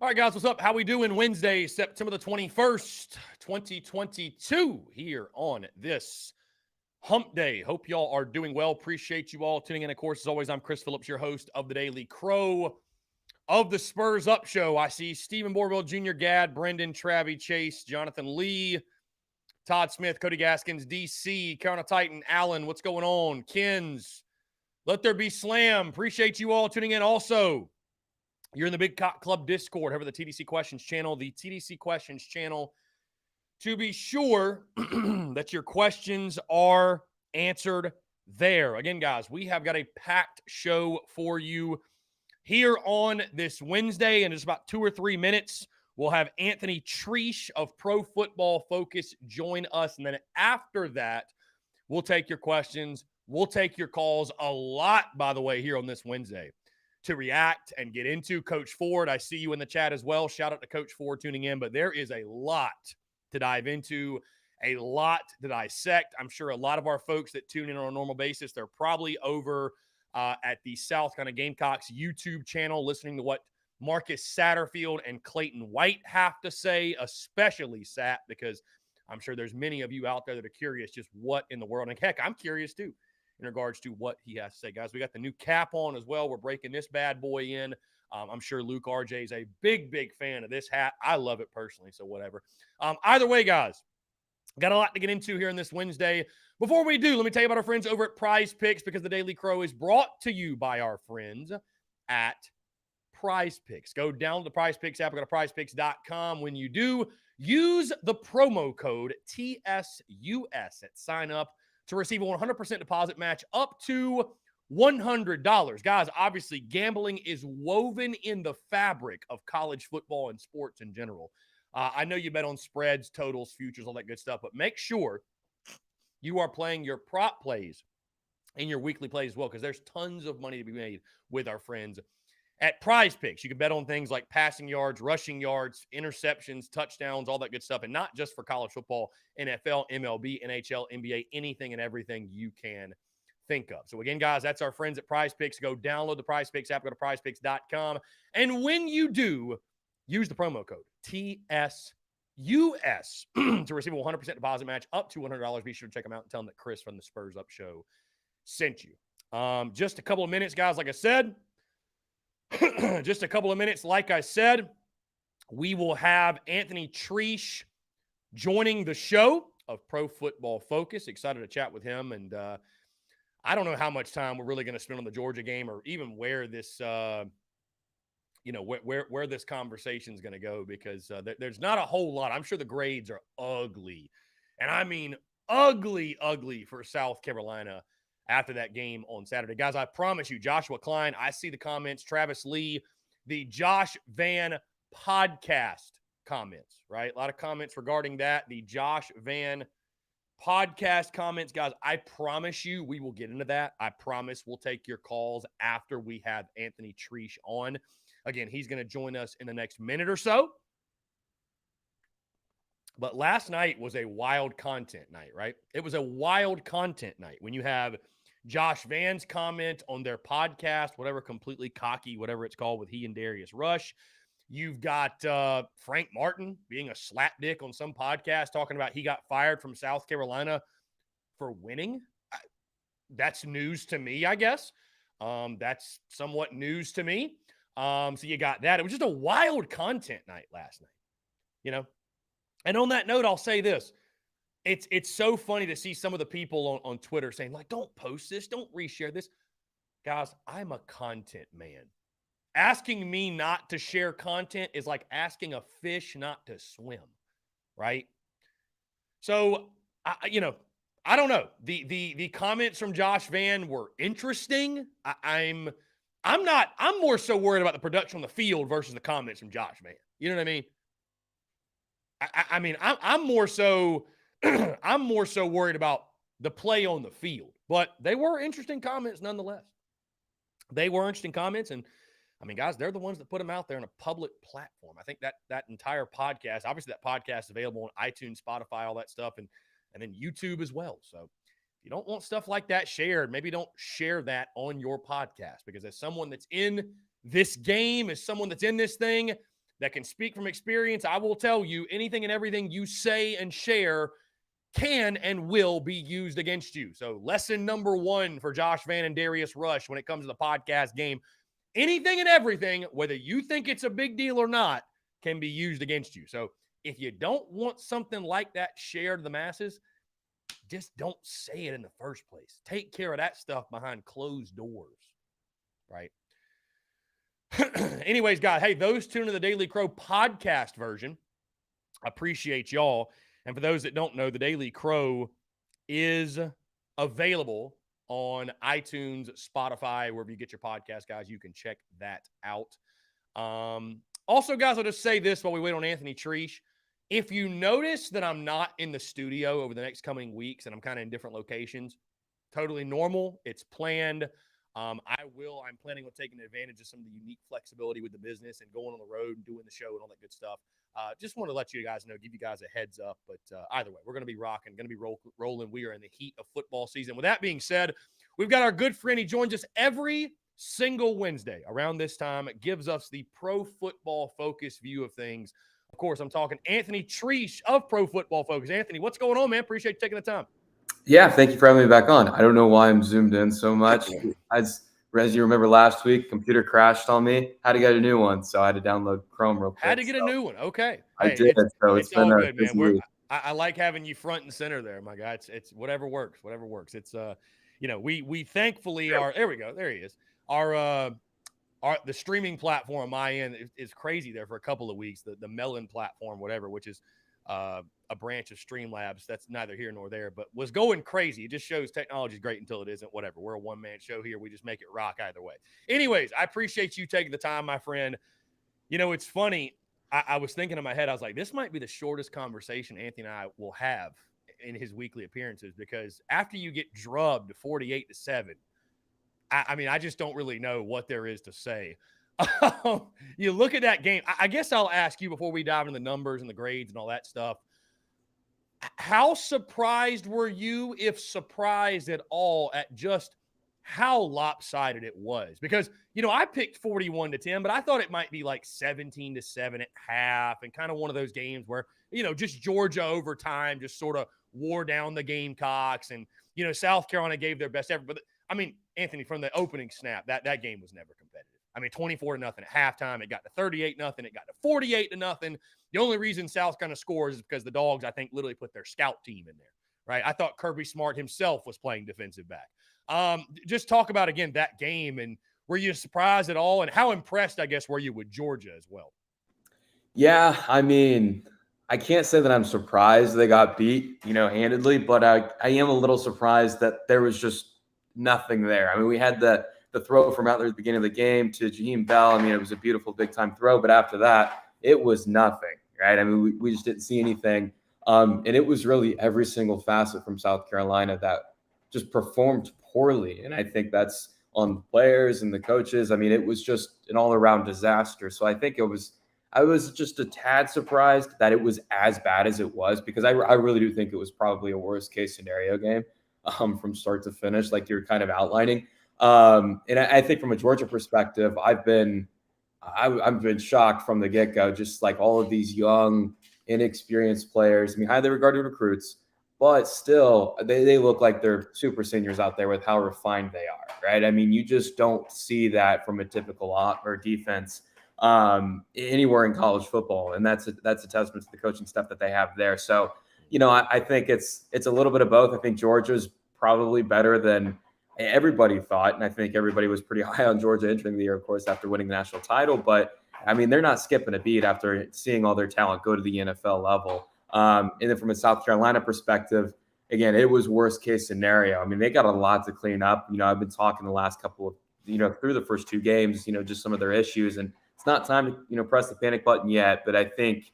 All right, guys, what's up? How we doing? Wednesday, September the 21st, 2022 here on this hump day. Hope y'all are doing well. Appreciate you all tuning in. Of course, as always, I'm Chris Phillips, your host of the Daily Crow of the Spurs Up Show. I see Stephen Borville Jr., Gad, Brendan, Travie, Chase, Jonathan Lee, Todd Smith, Cody Gaskins, DC, Carolina Titan, Allen, what's going on? Kins, Let There Be Slam. Appreciate you all tuning in. Also, you're in the Big Cock Club Discord, over the TDC Questions channel, to be sure that your questions are answered there. Again, guys, we have got a packed show for you here on this Wednesday. In just about 2 or 3 minutes, we'll have Anthony Treesh of Pro Football Focus join us. And then after that, we'll take your questions. We'll take your calls a lot, by the way, here on this Wednesday to react and get into. Coach Ford, I see you in the chat as well. Shout out to Coach Ford tuning in. But there is a lot to dive into, a lot to dissect. I'm sure a lot of our folks that tune in on a normal basis, they're probably over at the South Carolina Gamecocks YouTube channel listening to what Marcus Satterfield and Clayton White have to say, especially Sat, because I'm sure there's many of you out there that are curious just what in the world. And heck, I'm curious too, in regards to what he has to say. Guys, we got the new cap on as well. We're breaking this bad boy in. I'm sure Luke RJ is a big, big fan of this hat. I love it personally, so whatever. Either way, guys, got a lot to get into here on this Wednesday. Before we do, let me tell you about our friends over at Prize Picks, because the Daily Crow is brought to you by our friends at Prize Picks. Go download the Prize Picks app. Go to prizepicks.com. When you do, use the promo code TSUS at sign up to receive a 100% deposit match up to $100. Guys, obviously, gambling is woven in the fabric of college football and sports in general. I know you bet on spreads, totals, futures, all that good stuff, but make sure you are playing your prop plays and your weekly plays as well, because there's tons of money to be made with our friends at Prize Picks. You can bet on things like passing yards, rushing yards, interceptions, touchdowns, all that good stuff. And not just for college football, NFL, MLB, NHL, NBA, anything and everything you can think of. So again, guys, that's our friends at Prize Picks. Go download the Prize Picks app, go to prizepicks.com. And when you do, use the promo code TSUS to receive a 100% deposit match up to $100. Be sure to check them out and tell them that Chris from the Spurs Up Show sent you. Just a couple of minutes, guys, like I said. Just a couple of minutes. Like I said, we will have Anthony Treesh joining the show of Pro Football Focus. Excited to chat with him. And I don't know how much time we're really going to spend on the Georgia game, or even where this, where this conversation is going to go, because there's not a whole lot. I'm sure the grades are ugly. And I mean ugly for South Carolina after that game on Saturday. Guys, I promise you, Joshua Klein, I see the comments, Travis Lee, the Josh Van podcast comments, right? A lot of comments regarding that. The Josh Van podcast comments, guys, I promise you we will get into that. I promise we'll take your calls after we have Anthony Treesh on. Again, he's going to join us in the next minute or so. But last night was a wild content night, right? It was a wild content night when you have Josh Van's comment on their podcast, whatever, completely cocky, whatever it's called, with he and Darius Rush. You've got Frank Martin being a slapdick on some podcast talking about he got fired from South Carolina for winning. That's news to me, I guess. That's somewhat news to me. So you got that. It was just a wild content night last night, you know? And on that note, I'll say this. It's so funny to see some of the people on Twitter saying, like, don't post this, don't reshare this. Guys, I'm a content man. Asking me not to share content is like asking a fish not to swim, right? So, I don't know. The comments from Josh Van were interesting. I'm more so worried about the production on the field versus the comments from Josh Van. You know what I mean? I'm more so worried about the play on the field. But they were interesting comments nonetheless. They were interesting comments, and I mean, guys, they're the ones that put them out there on a public platform. I think that entire podcast, obviously that podcast is available on iTunes, Spotify, all that stuff, and then YouTube as well. So if you don't want stuff like that shared, maybe don't share that on your podcast, because as someone that's in this game, as someone that's in this thing, that can speak from experience, I will tell you anything and everything you say and share can and will be used against you. So lesson number 1 for Josh Vann and Darius Rush when it comes to the podcast game, anything and everything, whether you think it's a big deal or not, can be used against you. So if you don't want something like that shared to the masses, just don't say it in the first place. Take care of that stuff behind closed doors, right? Anyways, guys, hey, those tune to the Daily Crow podcast version. Appreciate y'all. And for those that don't know, the Daily Crow is available on iTunes, Spotify, wherever you get your podcast, guys. You can check that out. Also, guys, I'll just say this while we wait on Anthony Treesh. If you notice that I'm not in the studio over the next coming weeks and I'm kind of in different locations, totally normal. It's planned. I'm planning on taking advantage of some of the unique flexibility with the business and going on the road and doing the show and all that good stuff. Just want to let you guys know, give you guys a heads up. But either way, we're going to be rocking, going to be rolling. We are in the heat of football season. With that being said, we've got our good friend. He joins us every single Wednesday around this time. It gives us the pro football focus view of things. Of course, I'm talking Anthony Treesh of Pro Football Focus. Anthony, what's going on, man? Appreciate you taking the time. Yeah, thank you for having me back on. I don't know why I'm zoomed in so much. As you remember last week, computer crashed on me. Had to get a new one, so I had to download Chrome real quick. Had to get a new one. Okay. I did. So it's been all good, man. I like having you front and center there, my guy. It's whatever works. Whatever works. It's we thankfully are. There we go. There he is. The streaming platform on my end is crazy there for a couple of weeks. The Melon platform, whatever, which is a branch of Streamlabs. That's neither here nor there, but was going crazy. It just shows technology is great until it isn't. Whatever. We're a one-man show here. We just make it rock either way. Anyways, I appreciate you taking the time, my friend. You know, it's funny. I was thinking in my head, I was like, this might be the shortest conversation Anthony and I will have in his weekly appearances, because after you get drubbed 48-7, I just don't really know what there is to say. You look at that game. I guess I'll ask you before we dive into the numbers and the grades and all that stuff. How surprised were you, if surprised at all, at just how lopsided it was? Because, I picked 41-10, but I thought it might be like 17-7 at half, and kind of one of those games where, just Georgia over time just sort of wore down the Gamecocks, and, South Carolina gave their best effort. But Anthony, from the opening snap, that game was never competitive. 24-0 at halftime. It got to 38-0. It got to 48-0. The only reason South kind of scores is because the Dogs, I think, literally put their scout team in there, right? I thought Kirby Smart himself was playing defensive back. Just talk about, again, that game, and were you surprised at all? And how impressed, I guess, were you with Georgia as well? Yeah, I can't say that I'm surprised they got beat, handedly, but I am a little surprised that there was just nothing there. We had the throw from out there at the beginning of the game to Jaheim Bell. It was a beautiful big-time throw, but after that, it was nothing, right? We just didn't see anything. And it was really every single facet from South Carolina that just performed poorly. And I think that's on the players and the coaches. It was just an all-around disaster. So I think I was just a tad surprised that it was as bad as it was, because I really do think it was probably a worst-case scenario game from start to finish, like you're kind of outlining. And I think from a Georgia perspective, I've been shocked from the get-go, just like all of these young, inexperienced players. Highly regarded recruits, but still they look like they're super seniors out there with how refined they are, right? You just don't see that from a typical or defense anywhere in college football. And that's a testament to the coaching stuff that they have there. So, I think it's a little bit of both. I think Georgia's probably better than everybody thought. And I think everybody was pretty high on Georgia entering the year, of course, after winning the national title. But they're not skipping a beat after seeing all their talent go to the NFL level. And then from a South Carolina perspective, again, it was worst case scenario. They got a lot to clean up. I've been talking the last couple of, through the first two games, just some of their issues, and it's not time to, press the panic button yet. But I think,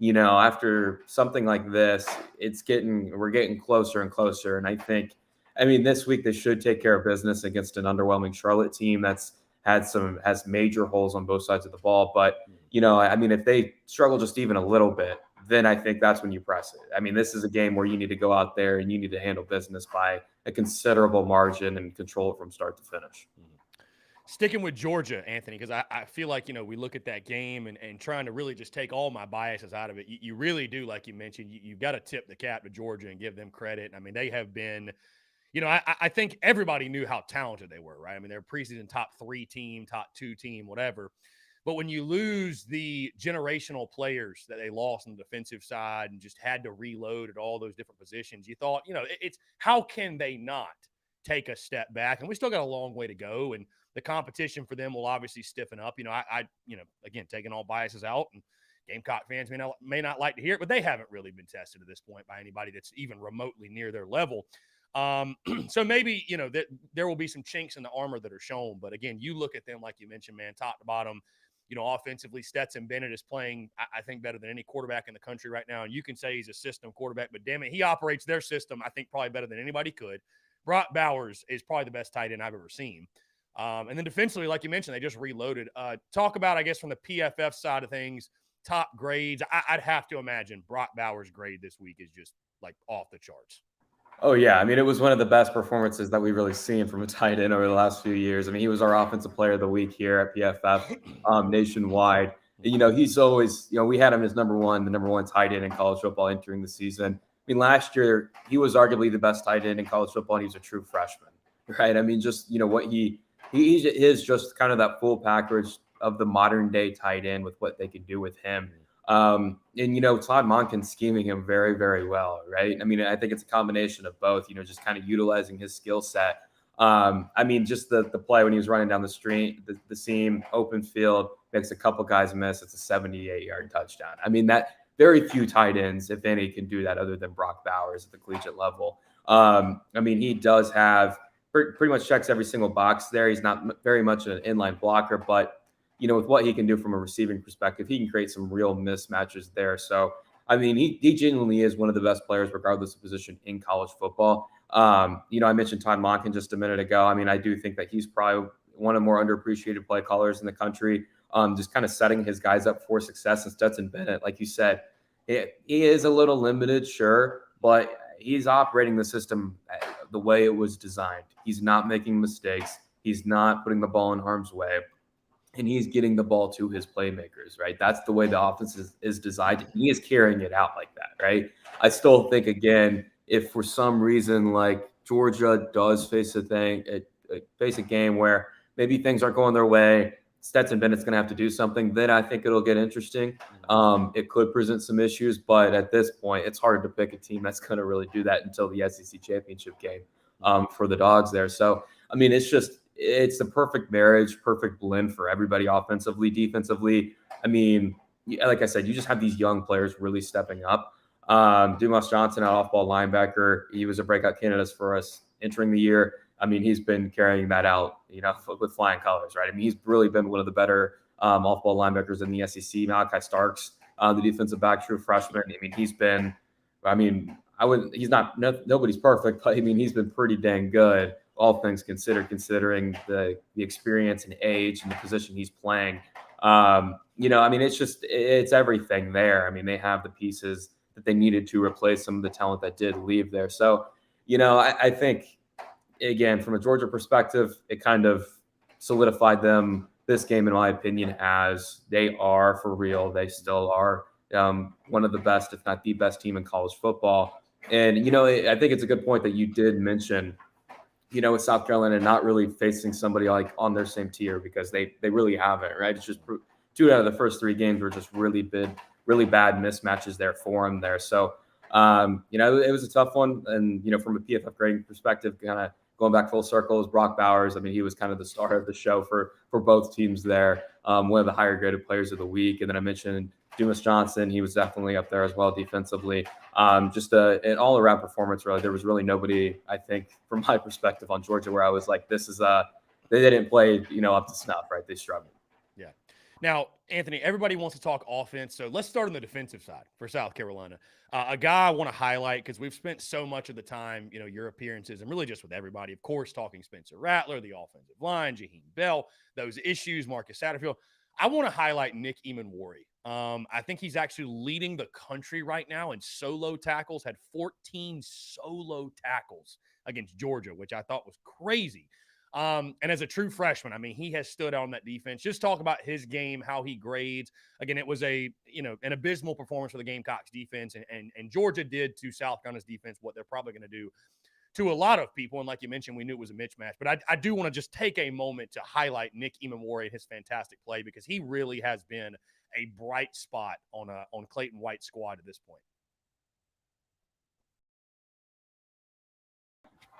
after something like this, we're getting closer and closer. And I think, this week they should take care of business against an underwhelming Charlotte team has major holes on both sides of the ball. But, if they struggle just even a little bit, then I think that's when you press it. This is a game where you need to go out there and you need to handle business by a considerable margin and control it from start to finish. Sticking with Georgia, Anthony, because I feel like, we look at that game and trying to really just take all my biases out of it. You really do, like you mentioned, you've got to tip the cap to Georgia and give them credit. I mean, they have been, I think everybody knew how talented they were, right? I mean, they're preseason top 3 team, top 2 team, whatever. But when you lose the generational players that they lost on the defensive side and just had to reload at all those different positions, you thought, it's how can they not take a step back? And we still got a long way to go. And the competition for them will obviously stiffen up. Again, taking all biases out, and Gamecock fans may not like to hear it, but they haven't really been tested at this point by anybody that's even remotely near their level. So maybe, that there will be some chinks in the armor that are shown. But again, you look at them, like you mentioned, man, top to bottom, offensively, Stetson Bennett is playing, I think, better than any quarterback in the country right now. And you can say he's a system quarterback, but damn it, he operates their system, I think, probably better than anybody could. Brock Bowers is probably the best tight end I've ever seen. And then defensively, like you mentioned, they just reloaded. Talk about, I guess, from the PFF side of things, top grades. I'd have to imagine Brock Bowers' grade this week is just like off the charts. Oh, yeah. I mean, it was one of the best performances that we've really seen from a tight end over the last few years. I mean, he was our offensive player of the week here at PFF nationwide. He's always, we had him as the number one tight end in college football entering the season. I mean, last year, he was arguably the best tight end in college football, and he was a true freshman, right? I mean, just, what he is just kind of that full package of the modern day tight end with what they could do with him. And, Todd Monken's scheming him very, very well, right? I mean, I think it's a combination of both, just kind of utilizing his skill set. I mean, just the play when he was running down the street, the seam, open field, makes a couple guys miss. It's a 78-yard touchdown. I mean, that very few tight ends, if any, can do that other than Brock Bowers at the collegiate level. I mean, he does have pretty much checks every single box there. He's not very much an inline blocker, but with what he can do from a receiving perspective, he can create some real mismatches there. So, I mean, he genuinely is one of the best players, regardless of position, in college football. I mentioned Todd Monken just a minute ago. I mean, I do think that he's probably one of the more underappreciated play callers in the country, just kind of setting his guys up for success. And Stetson Bennett, like you said, he is a little limited, sure, but he's operating the system the way it was designed. He's not making mistakes. He's not putting the ball in harm's way. And he's getting the ball to his playmakers, right? That's the way the offense is designed. He is carrying it out like that, right? I still think, again, if for some reason like Georgia does face a game where maybe things aren't going their way, Stetson Bennett's going to have to do something, then I think it'll get interesting. It could present some issues, but at this point, it's hard to pick a team that's going to really do that until the SEC championship game for the Dogs there. So, I mean, it's the perfect marriage, perfect blend for everybody offensively, defensively. I mean, like I said, you just have these young players really stepping up. Dumas Johnson, an off-ball linebacker, he was a breakout candidate for us entering the year. I mean, he's been carrying that out, with flying colors, right? I mean, he's really been one of the better off-ball linebackers in the SEC. Malachi Starks, the defensive back, true freshman. I mean, he's not, nobody's perfect, but I mean, he's been pretty dang good, all things considered, considering the experience and age and the position he's playing. I mean, it's everything there. I mean, they have the pieces that they needed to replace some of the talent that did leave there. So, I think, again, from a Georgia perspective, it kind of solidified them this game, in my opinion, as they are for real. They still are one of the best, if not the best team in college football. And, I think it's a good point that you did mention, with South Carolina not really facing somebody like on their same tier, because they really haven't, right? It's just 2 out of the first 3 games were just really bad mismatches there for them there. So, it was a tough one. And, from a PFF grading perspective, kind of going back full circle, is Brock Bowers. I mean, he was kind of the star of the show for both teams there. One of the higher graded players of the week. And then I mentioned Dumas Johnson. He was definitely up there as well defensively. Just an all-around performance, really. There was really nobody, I think, from my perspective on Georgia, where I was like, this is they didn't play, up to snuff, right? They struggled. Yeah. Now, Anthony, everybody wants to talk offense, so let's start on the defensive side for South Carolina. A guy I want to highlight, because we've spent so much of the time, your appearances, and really just with everybody, of course, talking Spencer Rattler, the offensive line, Jaheim Bell, those issues, Marcus Satterfield. I want to highlight Nick Eamon-Worry. I think he's actually leading the country right now in solo tackles, had 14 solo tackles against Georgia, which I thought was crazy. And as a true freshman, I mean, he has stood out on that defense. Just talk about his game, how he grades. Again, it was an abysmal performance for the Gamecocks defense, and Georgia did to South Carolina's defense what they're probably going to do to a lot of people. And like you mentioned, we knew it was a mismatch. But I do want to just take a moment to highlight Nick Imamori and his fantastic play, because he really has been a bright spot on Clayton White's squad at this point.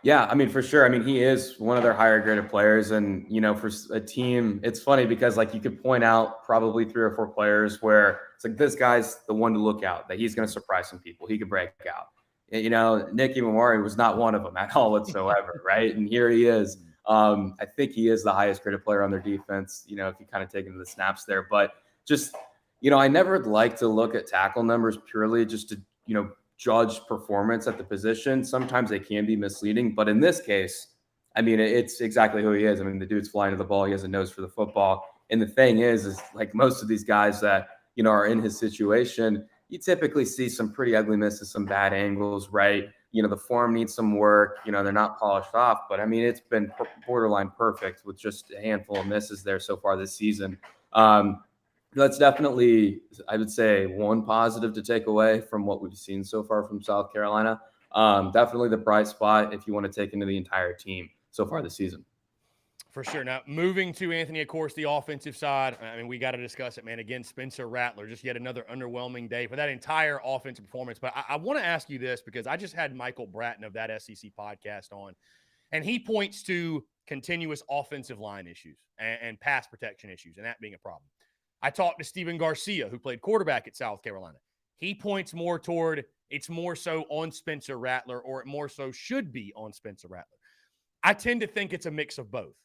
Yeah, I mean, for sure. I mean, he is one of their higher graded players. And, for a team, it's funny because, like, you could point out probably 3 or 4 players where it's like, this guy's the one to look out, that he's going to surprise some people. He could break out. Nick Imamori was not one of them at all whatsoever, right? And here he is. I think he is the highest graded player on their defense, if you kind of take into the snaps there. But just, I never like to look at tackle numbers purely just to, judge performance at the position. Sometimes they can be misleading, but in this case, I mean, it's exactly who he is. I mean, the dude's flying to the ball. He has a nose for the football. And the thing is like most of these guys that, are in his situation, you typically see some pretty ugly misses, some bad angles, right? The form needs some work. They're not polished off, but I mean, it's been borderline perfect with just a handful of misses there so far this season. That's definitely, I would say, one positive to take away from what we've seen so far from South Carolina. Definitely the bright spot if you want to take into the entire team so far this season. For sure. Now, moving to Anthony, of course, the offensive side. I mean, we got to discuss it, man. Again, Spencer Rattler, just yet another underwhelming day for that entire offensive performance. But I want to ask you this, because I just had Michael Bratton of that SEC podcast on, and he points to continuous offensive line issues and pass protection issues, and that being a problem. I talked to Steven Garcia, who played quarterback at South Carolina. He points more toward it's more so on Spencer Rattler, or it more so should be on Spencer Rattler. I tend to think it's a mix of both.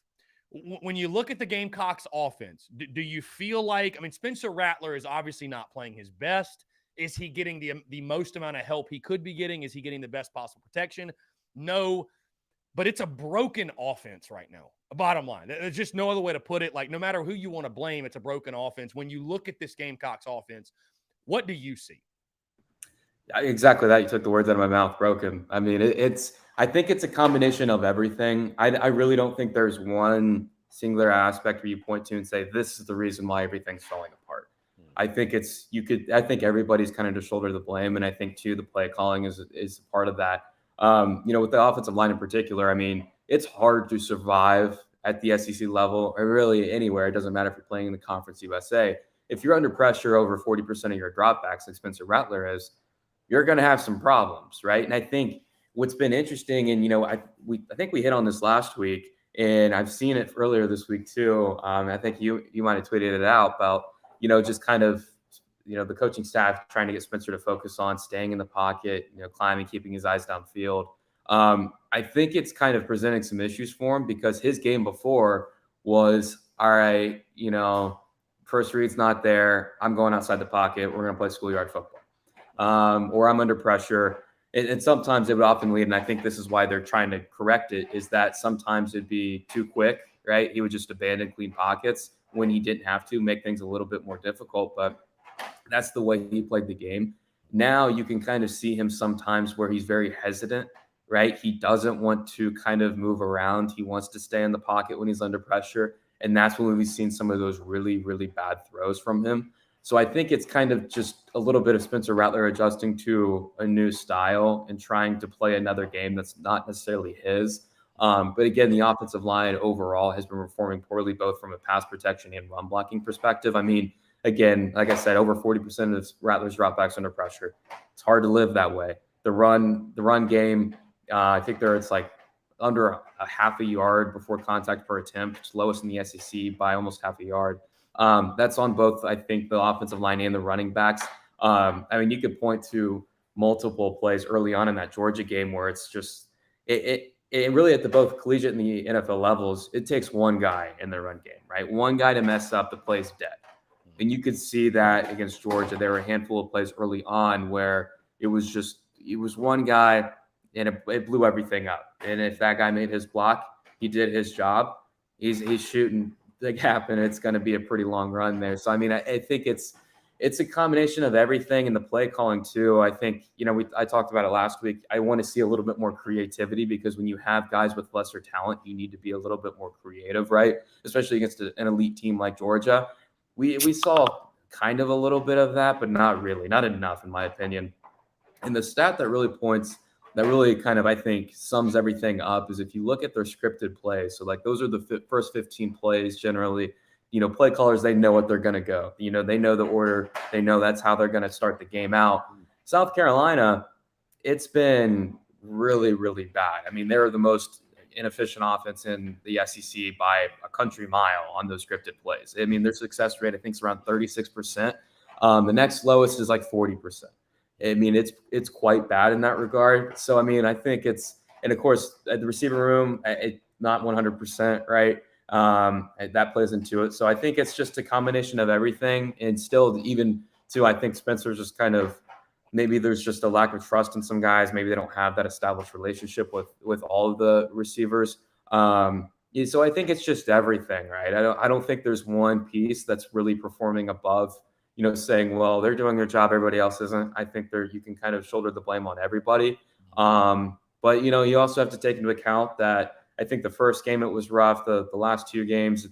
When you look at the Gamecocks offense, do you feel like, I mean, Spencer Rattler is obviously not playing his best. Is he getting the most amount of help he could be getting? Is he getting the best possible protection? No, but it's a broken offense right now. Bottom line, there's just no other way to put it. Like, no matter who you want to blame, it's a broken offense. When you look at this Gamecocks offense, what do you see? Exactly that. You took the words out of my mouth. Broken. I mean, I think it's a combination of everything. I really don't think there's one singular aspect where you point to and say, this is the reason why everything's falling apart. I think I think everybody's kind of to shoulder the blame. And I think too, the play calling is part of that. With the offensive line in particular, I mean, it's hard to survive at the SEC level, or really anywhere. It doesn't matter if you're playing in the Conference USA. If you're under pressure over 40% of your dropbacks, like Spencer Rattler is, you're going to have some problems, right? And I think what's been interesting, and I think we hit on this last week, and I've seen it earlier this week too. I think you might have tweeted it out about just kind of the coaching staff trying to get Spencer to focus on staying in the pocket, climbing, keeping his eyes downfield. I think it's kind of presenting some issues for him, because his game before was, all right, first read's not there. I'm going outside the pocket. We're going to play schoolyard football. Or I'm under pressure. And sometimes it would often lead, and I think this is why they're trying to correct it, is that sometimes it'd be too quick, right? He would just abandon clean pockets when he didn't have to, make things a little bit more difficult. But that's the way he played the game. Now you can kind of see him sometimes where he's very hesitant, right? He doesn't want to kind of move around. He wants to stay in the pocket when he's under pressure. And that's when we've seen some of those really, really bad throws from him. So I think it's kind of just a little bit of Spencer Rattler adjusting to a new style and trying to play another game that's not necessarily his. But again, the offensive line overall has been performing poorly, both from a pass protection and run blocking perspective. I mean, again, like I said, over 40% of Rattler's dropbacks under pressure. It's hard to live that way. The run game, I think it's like under a half a yard before contact per attempt. It's lowest in the SEC by almost half a yard. That's on both, I think, the offensive line and the running backs. I mean, you could point to multiple plays early on in that Georgia game where it's just it really at the both collegiate and the NFL levels, it takes one guy in the run game, right? One guy to mess up, the play's dead. And you could see that against Georgia. There were a handful of plays early on where it was one guy and it blew everything up. And if that guy made his block, he did his job. He's shooting the gap, and it's going to be a pretty long run there. So, I mean, I think it's it's a combination of everything and the play calling too. I think, I talked about it last week. I want to see a little bit more creativity because when you have guys with lesser talent, you need to be a little bit more creative, right? Especially against an elite team like Georgia. We saw kind of a little bit of that, but not really, not enough in my opinion. And the stat that really kind of, I think, sums everything up is if you look at their scripted plays. So like those are the first 15 plays generally. Play callers, they know what they're going to go. They know the order. They know that's how they're going to start the game out. South Carolina, it's been really, really bad. I mean, they're the most inefficient offense in the SEC by a country mile on those scripted plays. I mean, their success rate, I think, is around 36%. The next lowest is like 40%. I mean, it's quite bad in that regard. So, I mean, I think and of course, at the receiver room, not 100%, right? That plays into it. So I think it's just a combination of everything. And still, even too, I think Spencer's just kind of, maybe there's just a lack of trust in some guys. Maybe they don't have that established relationship with all of the receivers. So I think it's just everything, right? I don't think there's one piece that's really performing above, saying, well, they're doing their job, everybody else isn't. I think you can kind of shoulder the blame on everybody. But you also have to take into account that I think the first game it was rough. The last two games,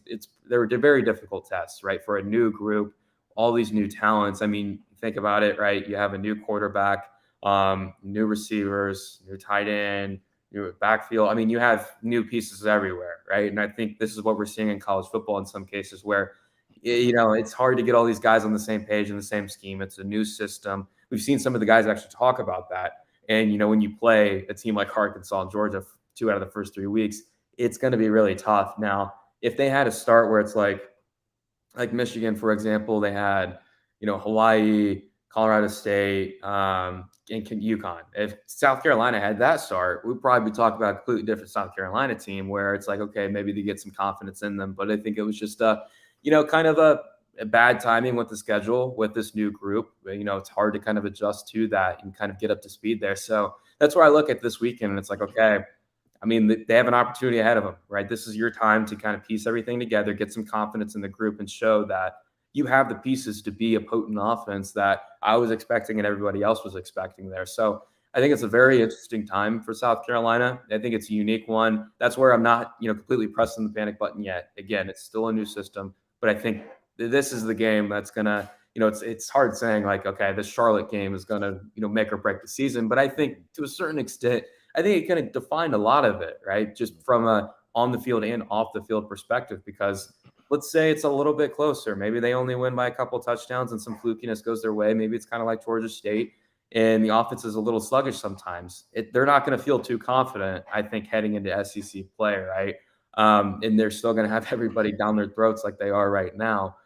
they were very difficult tests, right? For a new group, all these new talents. I mean, think about it, right? You have a new quarterback, new receivers, new tight end, new backfield. I mean, you have new pieces everywhere, right? And I think this is what we're seeing in college football in some cases where, it's hard to get all these guys on the same page and the same scheme. It's a new system. We've seen some of the guys actually talk about that. And, when you play a team like Arkansas and Georgia 2 out of the first 3 weeks, it's going to be really tough. Now, if they had a start where it's like Michigan, for example, they had, Hawaii, Colorado State, and UConn. If South Carolina had that start, we'd probably be talking about a completely different South Carolina team where it's like, okay, maybe they get some confidence in them. But I think it was just kind of a bad timing with the schedule with this new group. It's hard to kind of adjust to that and kind of get up to speed there. So that's where I look at this weekend and it's like, okay, I mean, they have an opportunity ahead of them, right? This is your time to kind of piece everything together, get some confidence in the group and show that you have the pieces to be a potent offense that I was expecting and everybody else was expecting there. So I think it's a very interesting time for South Carolina. I think it's a unique one. That's where I'm not, completely pressing the panic button yet. Again, it's still a new system, but I think this is the game that's going to, it's hard saying like, okay, this Charlotte game is going to, make or break the season. But I think to a certain extent, I think it kind of defined a lot of it, right? Just from a on the field and off the field perspective, because let's say it's a little bit closer. Maybe they only win by a couple of touchdowns and some flukiness goes their way. Maybe it's kind of like Georgia State and the offense is a little sluggish sometimes. They're not going to feel too confident, I think, heading into SEC play, right? And they're still going to have everybody down their throats like they are right now.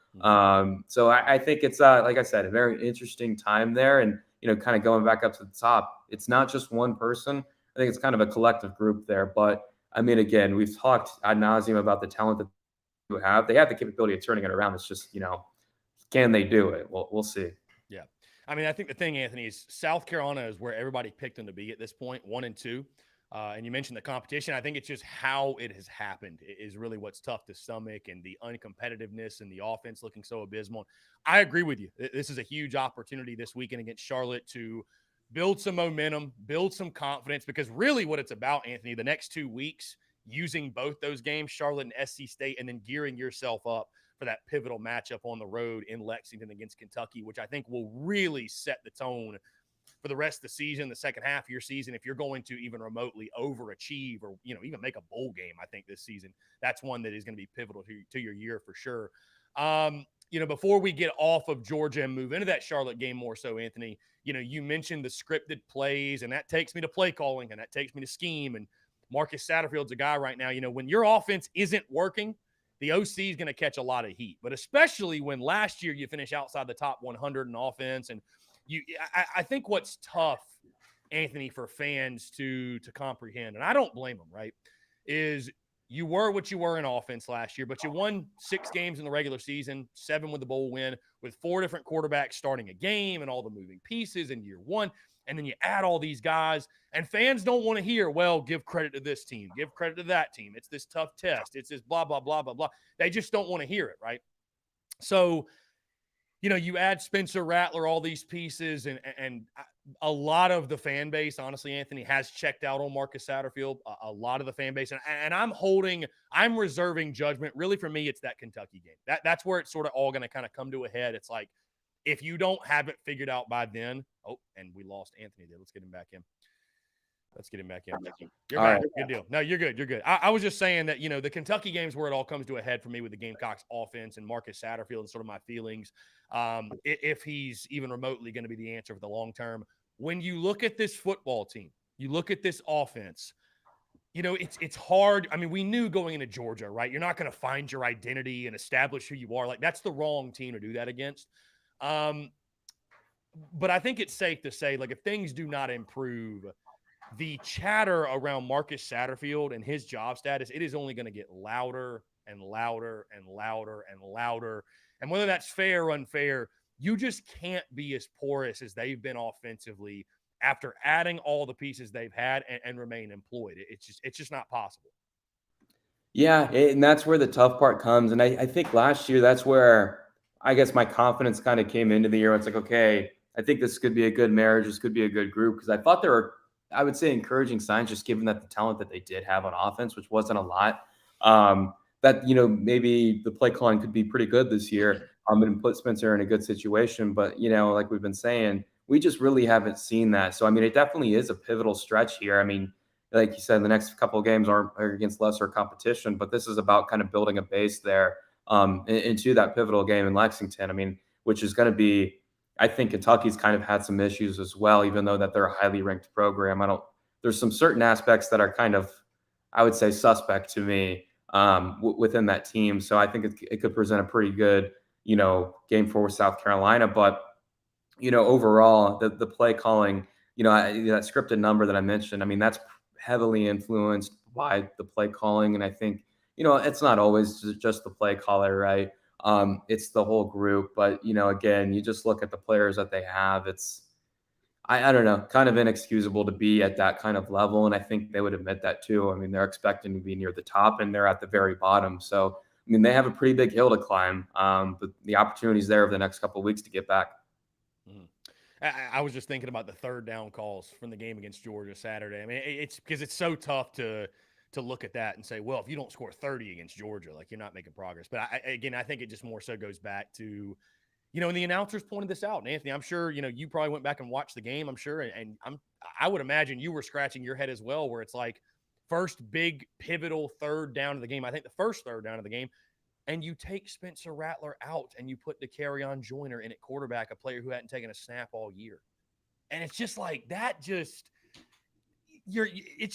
So I think it's, like I said, a very interesting time there. And, kind of going back up to the top, it's not just one person. I think it's kind of a collective group there. But, I mean, again, we've talked ad nauseum about the talent that they have. They have the capability of turning it around. It's just, can they do it? Well, we'll see. Yeah. I mean, I think the thing, Anthony, is South Carolina is where everybody picked them to be at this point, 1 and 2. And you mentioned the competition. I think it's just how it has happened is really what's tough to stomach, and the uncompetitiveness and the offense looking so abysmal. I agree with you. This is a huge opportunity this weekend against Charlotte to build some momentum, build some confidence, because really what it's about, Anthony, the next 2 weeks, using both those games, Charlotte and SC State, and then gearing yourself up for that pivotal matchup on the road in Lexington against Kentucky, which I think will really set the tone for the rest of the season, the second half of your season. If you're going to even remotely overachieve or, even make a bowl game, I think this season, that's one that is going to be pivotal to your year for sure. Before we get off of Georgia and move into that Charlotte game more so, Anthony, you mentioned the scripted plays, and that takes me to play calling, and that takes me to scheme. And Marcus Satterfield's a guy right now, when your offense isn't working, the OC is going to catch a lot of heat. But especially when last year you finish outside the top 100 in offense, and I think what's tough, Anthony, for fans to comprehend, and I don't blame them, right, is you were what you were in offense last year, but you won 6 games in the regular season, 7 with the bowl win, with 4 different quarterbacks starting a game and all the moving pieces in year 1. And then you add all these guys, and fans don't want to hear, well, give credit to this team, give credit to that team. It's this tough test. It's this blah, blah, blah, blah, blah. They just don't want to hear it, right? So you add Spencer Rattler, all these pieces, and a lot of the fan base, honestly, Anthony, has checked out on Marcus Satterfield. A lot of the fan base, and I'm reserving judgment. Really, for me, it's that Kentucky game. That's where it's sort of all going to kind of come to a head. It's like, if you don't have it figured out by then, and we lost Anthony there. Let's get him back in. You're All back. right. Good deal. No, you're good. You're good. I was just saying that, the Kentucky game's where it all comes to a head for me with the Gamecocks offense and Marcus Satterfield and sort of my feelings. If he's even remotely going to be the answer for the long term. When you look at this football team, you look at this offense, it's hard. I mean, we knew going into Georgia, right? You're not going to find your identity and establish who you are. Like, that's the wrong team to do that against. But I think it's safe to say, like, if things do not improve, the chatter around Marcus Satterfield and his job status, it is only going to get louder and louder and louder and louder. And whether that's fair or unfair, you just can't be as porous as they've been offensively after adding all the pieces they've had and remain employed. It's just not possible. Yeah, and that's where the tough part comes. And I think last year, that's where I guess my confidence kind of came into the year. It's like, okay, I think this could be a good marriage. This could be a good group. Because I thought there were, I would say, encouraging signs, just given that the talent that they did have on offense, which wasn't a lot, that, maybe the play calling could be pretty good this year, and put Spencer in a good situation. But, like we've been saying, we just really haven't seen that. So, I mean, it definitely is a pivotal stretch here. I mean, like you said, the next couple of games are against lesser competition, but this is about kind of building a base there into that pivotal game in Lexington. I mean, which is going to be, I think Kentucky's kind of had some issues as well, even though that they're a highly ranked program. There's some certain aspects that are kind of, I would say, suspect to me within that team. So I think it could present a pretty good, game for South Carolina. But, overall, the play calling, that scripted number that I mentioned, I mean, that's heavily influenced by the play calling. And I think, it's not always just the play caller, right? It's the whole group. But, again, you just look at the players that they have. I don't know, kind of inexcusable to be at that kind of level. And I think they would admit that too. I mean, they're expecting to be near the top and they're at the very bottom. So, I mean, they have a pretty big hill to climb. But the opportunity is there over the next couple of weeks to get back. I was just thinking about the third down calls from the game against Georgia Saturday. I mean, it's because it's so tough to look at that and say, well, if you don't score 30 against Georgia, like, you're not making progress. But I think it just more so goes back to, and the announcers pointed this out. And Anthony, I'm sure, you probably went back and watched the game, I'm sure. And I would imagine you were scratching your head as well, where it's like first big pivotal third down of the game. I think the first third down of the game. And you take Spencer Rattler out and you put DeCarrion Joyner in at quarterback, a player who hadn't taken a snap all year. And it's just like that it's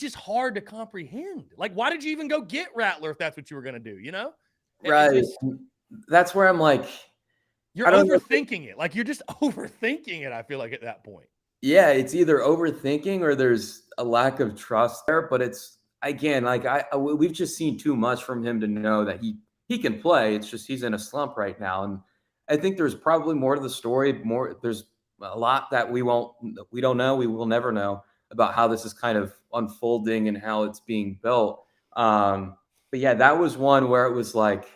just hard to comprehend. Like, why did you even go get Rattler if that's what you were going to do, Right. That's where I'm like, you're overthinking it. Like, you're just overthinking it, I feel like, at that point. Yeah, it's either overthinking or there's a lack of trust there. But it's, again, like we've just seen too much from him to know that he can play. It's just he's in a slump right now. And I think there's probably more to the story. There's a lot that we don't know. We will never know about how this is kind of unfolding and how it's being built. But yeah, that was one where it was like,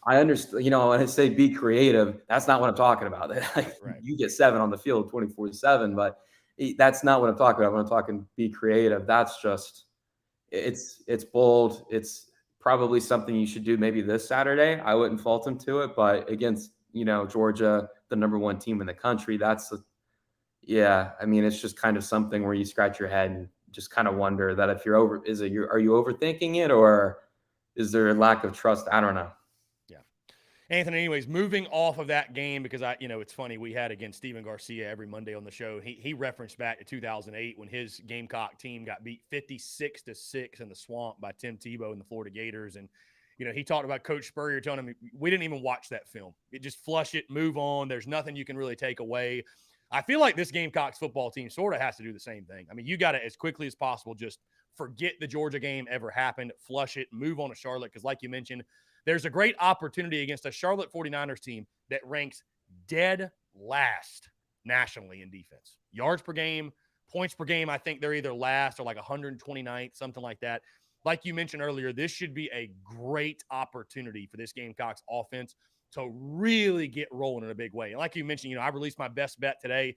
I understand, when I say be creative, that's not what I'm talking about. Right. You get 7 on the field 24/7, but that's not what I'm talking about. When I'm talking be creative, that's just, it's bold. It's probably something you should do maybe this Saturday. I wouldn't fault him to it, but against, Georgia, the number 1 team in the country, yeah. I mean, it's just kind of something where you scratch your head and just kind of wonder that if are you overthinking it, or is there a lack of trust? I don't know. Anthony, anyways, moving off of that game, because it's funny, we had against Steven Garcia every Monday on the show. He referenced back to 2008 when his Gamecock team got beat 56-6 in the Swamp by Tim Tebow and the Florida Gators. And, he talked about Coach Spurrier telling him, we didn't even watch that film. It just flush it, move on. There's nothing you can really take away. I feel like this Gamecocks football team sort of has to do the same thing. I mean, you got to, as quickly as possible, just forget the Georgia game ever happened, flush it, move on to Charlotte. Because like you mentioned, there's a great opportunity against a Charlotte 49ers team that ranks dead last nationally in defense. Yards per game, points per game, I think they're either last or like 129th, something like that. Like you mentioned earlier, this should be a great opportunity for this Gamecocks offense to really get rolling in a big way. And like you mentioned, I released my best bet today.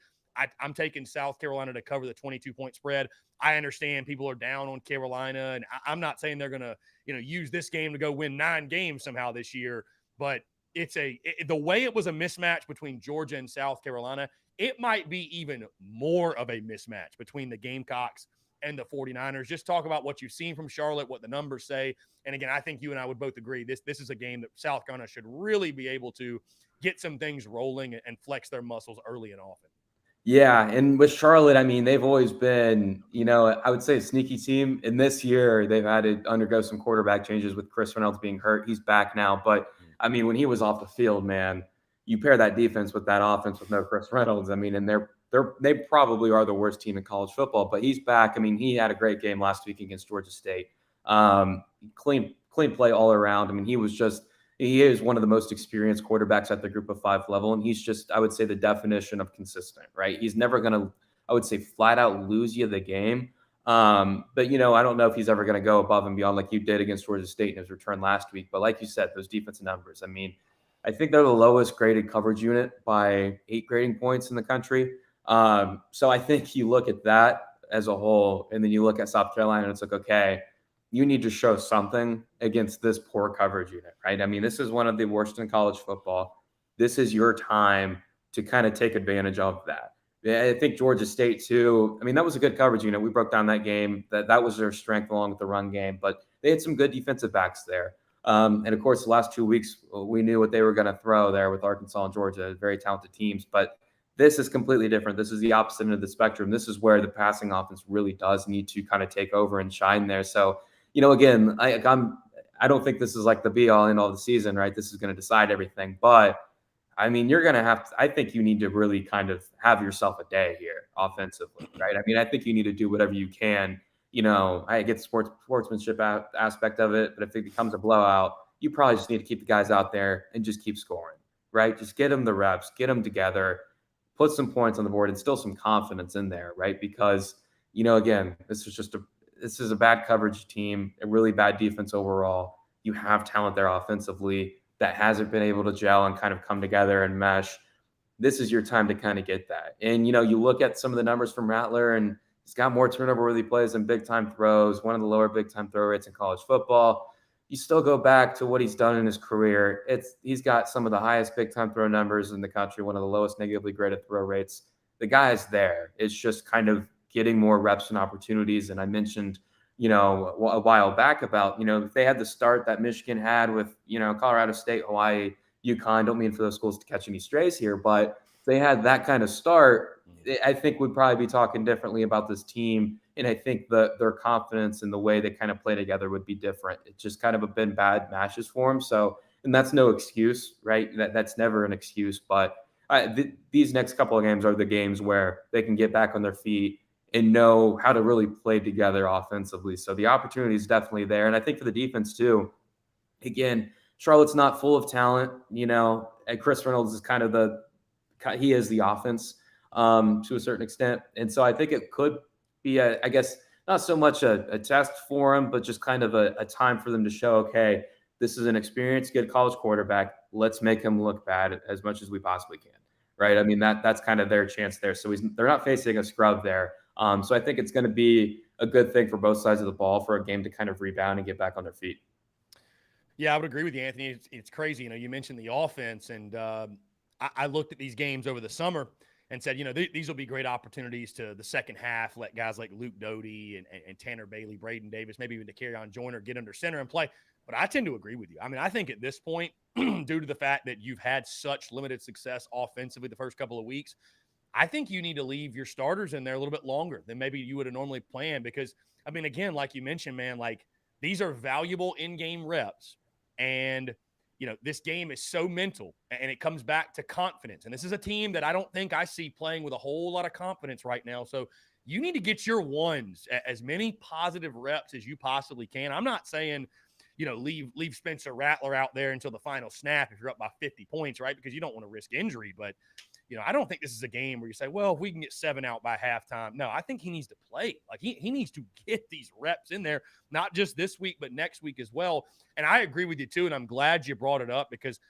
I'm taking South Carolina to cover the 22-point spread. I understand people are down on Carolina, and I'm not saying they're going to, use this game to go win 9 games somehow this year, but the way it was a mismatch between Georgia and South Carolina, it might be even more of a mismatch between the Gamecocks and the 49ers. Just talk about what you've seen from Charlotte, what the numbers say. And again, I think you and I would both agree this is a game that South Carolina should really be able to get some things rolling and flex their muscles early and often. Yeah, and with Charlotte, I mean, they've always been, I would say a sneaky team. And this year, they've had to undergo some quarterback changes with Chris Reynolds being hurt. He's back now. But, I mean, when he was off the field, man, you pair that defense with that offense with no Chris Reynolds. I mean, and they probably are the worst team in college football. But he's back. I mean, he had a great game last week against Georgia State. Clean play all around. I mean, he is one of the most experienced quarterbacks at the group of 5 level. And he's just, I would say, the definition of consistent, right? He's never going to, I would say, flat out lose you the game. But, I don't know if he's ever going to go above and beyond like you did against Georgia State in his return last week. But like you said, those defensive numbers, I mean, I think they're the lowest graded coverage unit by 8 grading points in the country. So I think you look at that as a whole, and then you look at South Carolina and it's like, okay, you need to show something against this poor coverage unit, right? I mean, this is one of the worst in college football. This is your time to kind of take advantage of that. I think Georgia State too. I mean, that was a good coverage unit. We broke down that game. That was their strength along with the run game, but they had some good defensive backs there. And of course, the last 2 weeks, we knew what they were going to throw there with Arkansas and Georgia, very talented teams. But this is completely different. This is the opposite end of the spectrum. This is where the passing offense really does need to kind of take over and shine there. So, again, I don't think this is like the be all end all of the season, right? This is going to decide everything. But I mean, you're going to have to, I think you need to really kind of have yourself a day here offensively, right? I mean, I think you need to do whatever you can. I get the sportsmanship aspect of it, but if it becomes a blowout, you probably just need to keep the guys out there and just keep scoring, right? Just get them the reps, get them together, put some points on the board, and still some confidence in there, right? Because, again, this is a bad coverage team, a really bad defense overall. You have talent there offensively that hasn't been able to gel and kind of come together and mesh. This is your time to kind of get that. And, you look at some of the numbers from Rattler, and he's got more turnover-worthy plays than big-time throws, one of the lower big-time throw rates in college football. You still go back to what he's done in his career. He's got some of the highest big-time throw numbers in the country, one of the lowest negatively graded throw rates. The guy's there. It's just kind of getting more reps and opportunities. And I mentioned, a while back about, if they had the start that Michigan had with, Colorado State, Hawaii, UConn, don't mean for those schools to catch any strays here, but if they had that kind of start, I think we'd probably be talking differently about this team. And I think their confidence in the way they kind of play together would be different. It's just kind of been bad matches for them. So, and that's no excuse, right? That's never an excuse. But these next couple of games are the games where they can get back on their feet and know how to really play together offensively. So the opportunity is definitely there. And I think for the defense too, again, Charlotte's not full of talent, and Chris Reynolds is kind of he is the offense to a certain extent. And so I think it could be I guess not so much a test for him, but just kind of a time for them to show, okay, this is an experienced, good college quarterback. Let's make him look bad as much as we possibly can. Right. I mean, that's kind of their chance there. So they're not facing a scrub there. So I think it's going to be a good thing for both sides of the ball for a game to kind of rebound and get back on their feet. Yeah, I would agree with you, Anthony. It's crazy. You mentioned the offense, and I looked at these games over the summer and said, these will be great opportunities to the second half, let guys like Luke Doty and Tanner Bailey, Braden Davis, maybe even to Kerryon Joyner get under center and play. But I tend to agree with you. I mean, I think at this point, due to the fact that you've had such limited success offensively the first couple of weeks, I think you need to leave your starters in there a little bit longer than maybe you would have normally planned because, I mean, again, like you mentioned, man, like these are valuable in-game reps. And, this game is so mental and it comes back to confidence. And this is a team that I don't think I see playing with a whole lot of confidence right now. So you need to get your ones, as many positive reps as you possibly can. I'm not saying, leave Spencer Rattler out there until the final snap if you're up by 50 points, right? Because you don't want to risk injury. But, I don't think this is a game where you say, well, if we can get 7 out by halftime. No, I think he needs to play. Like he needs to get these reps in there, not just this week, but next week as well. And I agree with you too. And I'm glad you brought it up because,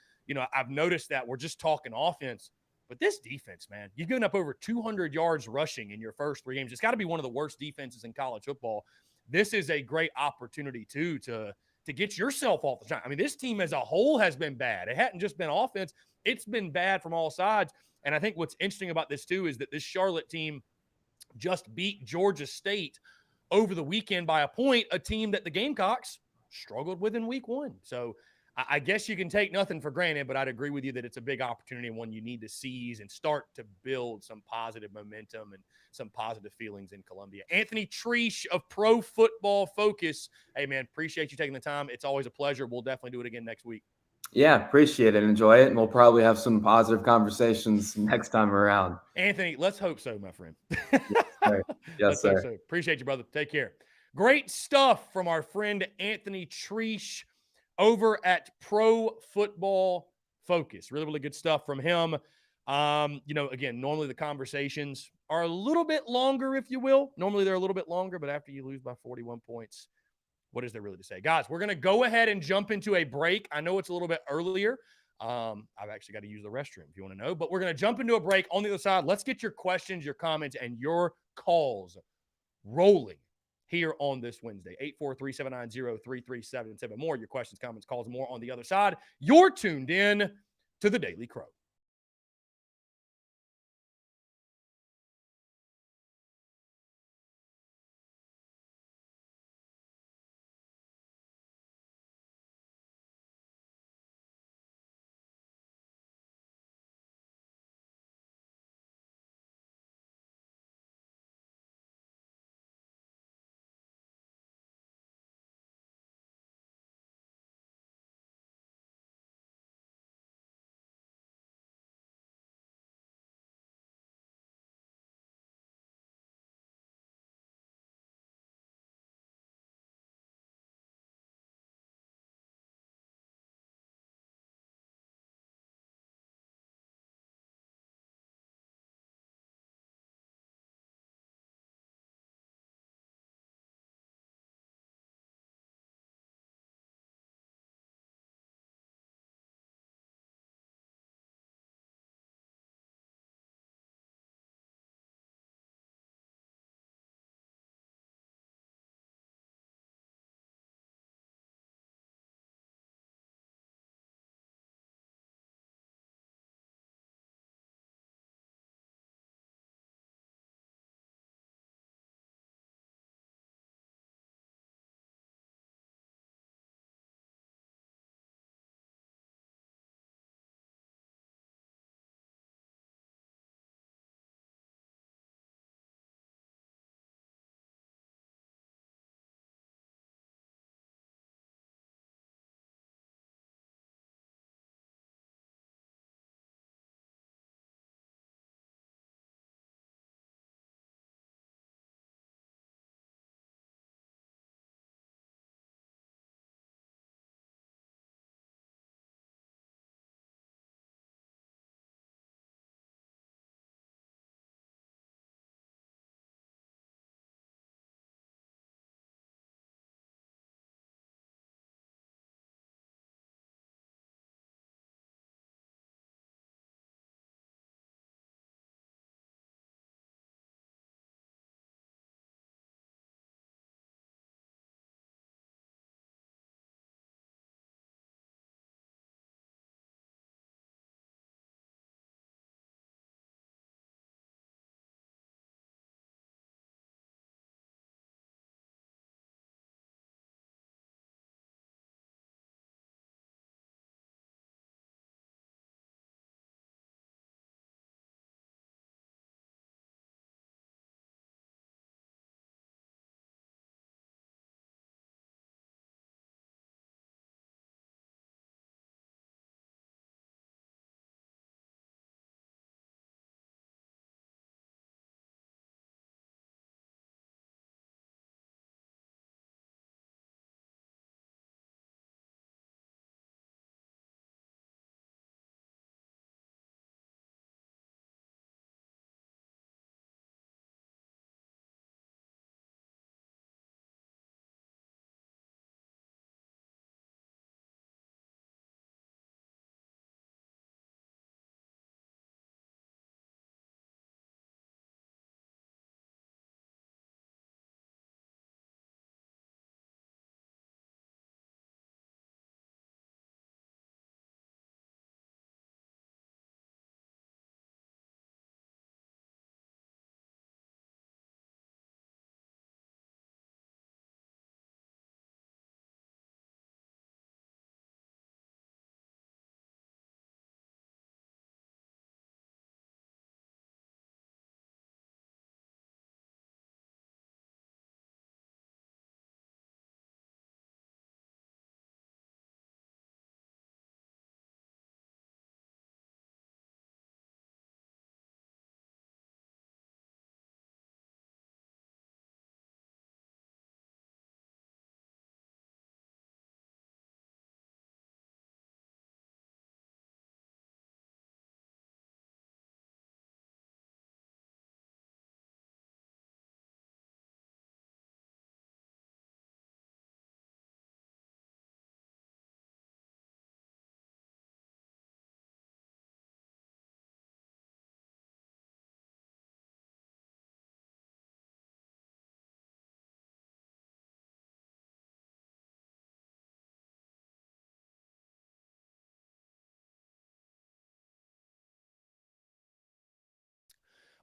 I've noticed that we're just talking offense, but this defense, man, you've given up over 200 yards rushing in your first 3 games. It's got to be one of the worst defenses in college football. This is a great opportunity, too, to get yourself off the shine. I mean, this team as a whole has been bad. It hadn't just been offense. It's been bad from all sides. And I think what's interesting about this, too, is that this Charlotte team just beat Georgia State over the weekend by a point, a team that the Gamecocks struggled with in week 1. So I guess you can take nothing for granted, but I'd agree with you that it's a big opportunity and one you need to seize and start to build some positive momentum and some positive feelings in Columbia. Anthony Treesh of Pro Football Focus. Hey, man, appreciate you taking the time. It's always a pleasure. We'll definitely do it again next week. Yeah, appreciate it. Enjoy it. And we'll probably have some positive conversations next time around. Anthony, let's hope so, my friend. Yes, sir. Yes, sir. So. Appreciate you, brother. Take care. Great stuff from our friend Anthony Treesh over at Pro Football Focus. Really, really good stuff from him. Again, normally the conversations are a little bit longer, if you will. Normally they're a little bit longer, but after you lose by 41 points, what is there really to say? Guys, we're going to go ahead and jump into a break. I know it's a little bit earlier. I've actually got to use the restroom if you want to know, but we're going to jump into a break. On the other side, let's get your questions, your comments, and your calls rolling here on this Wednesday. 843-790-3377. More your questions, comments, calls, more on the other side. You're tuned in to the Daily Crow.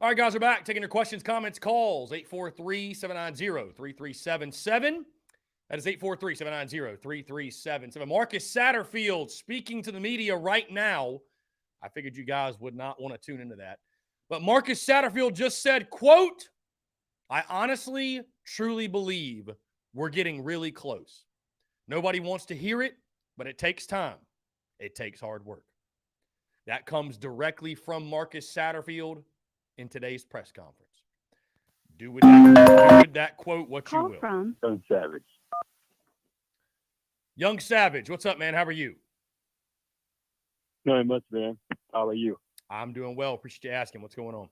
All right, guys, we're back. Taking your questions, comments, calls. 843-790-3377. That is 843-790-3377. Marcus Satterfield speaking to the media right now. I figured you guys would not want to tune into that. But Marcus Satterfield just said, quote, I honestly, truly believe we're getting really close. Nobody wants to hear it, but it takes time. It takes hard work. That comes directly from Marcus Satterfield in today's press conference. Do with that quote what you will. From Young Savage. Young Savage, what's up, man? How are you? Not much, man. How are you? I'm doing well. Appreciate you asking. What's going on?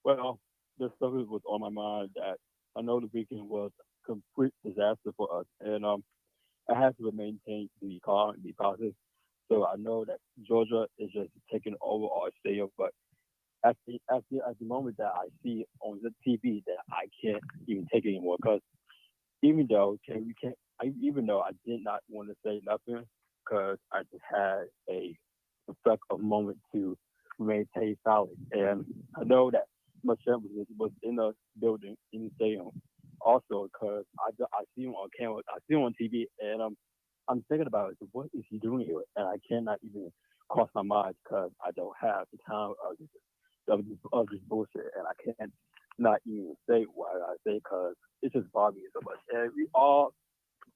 Well, this stuff was on my mind that I know the weekend was a complete disaster for us, and I have to maintain to be calm and be positive. So I know that Georgia is just taking over our stadium, but at the moment that I see on the TV that I can't even take it anymore, because even though I did not want to say nothing, because I just had a moment to maintain solid, and I know that Michelle was in the building in the stadium also, because I see him on camera, I see him on TV, and I'm thinking about it. What is he doing here? And I cannot even cross my mind because I don't have the time of this bullshit, and I can't not even say what I say because it just bothers me so much. And we all,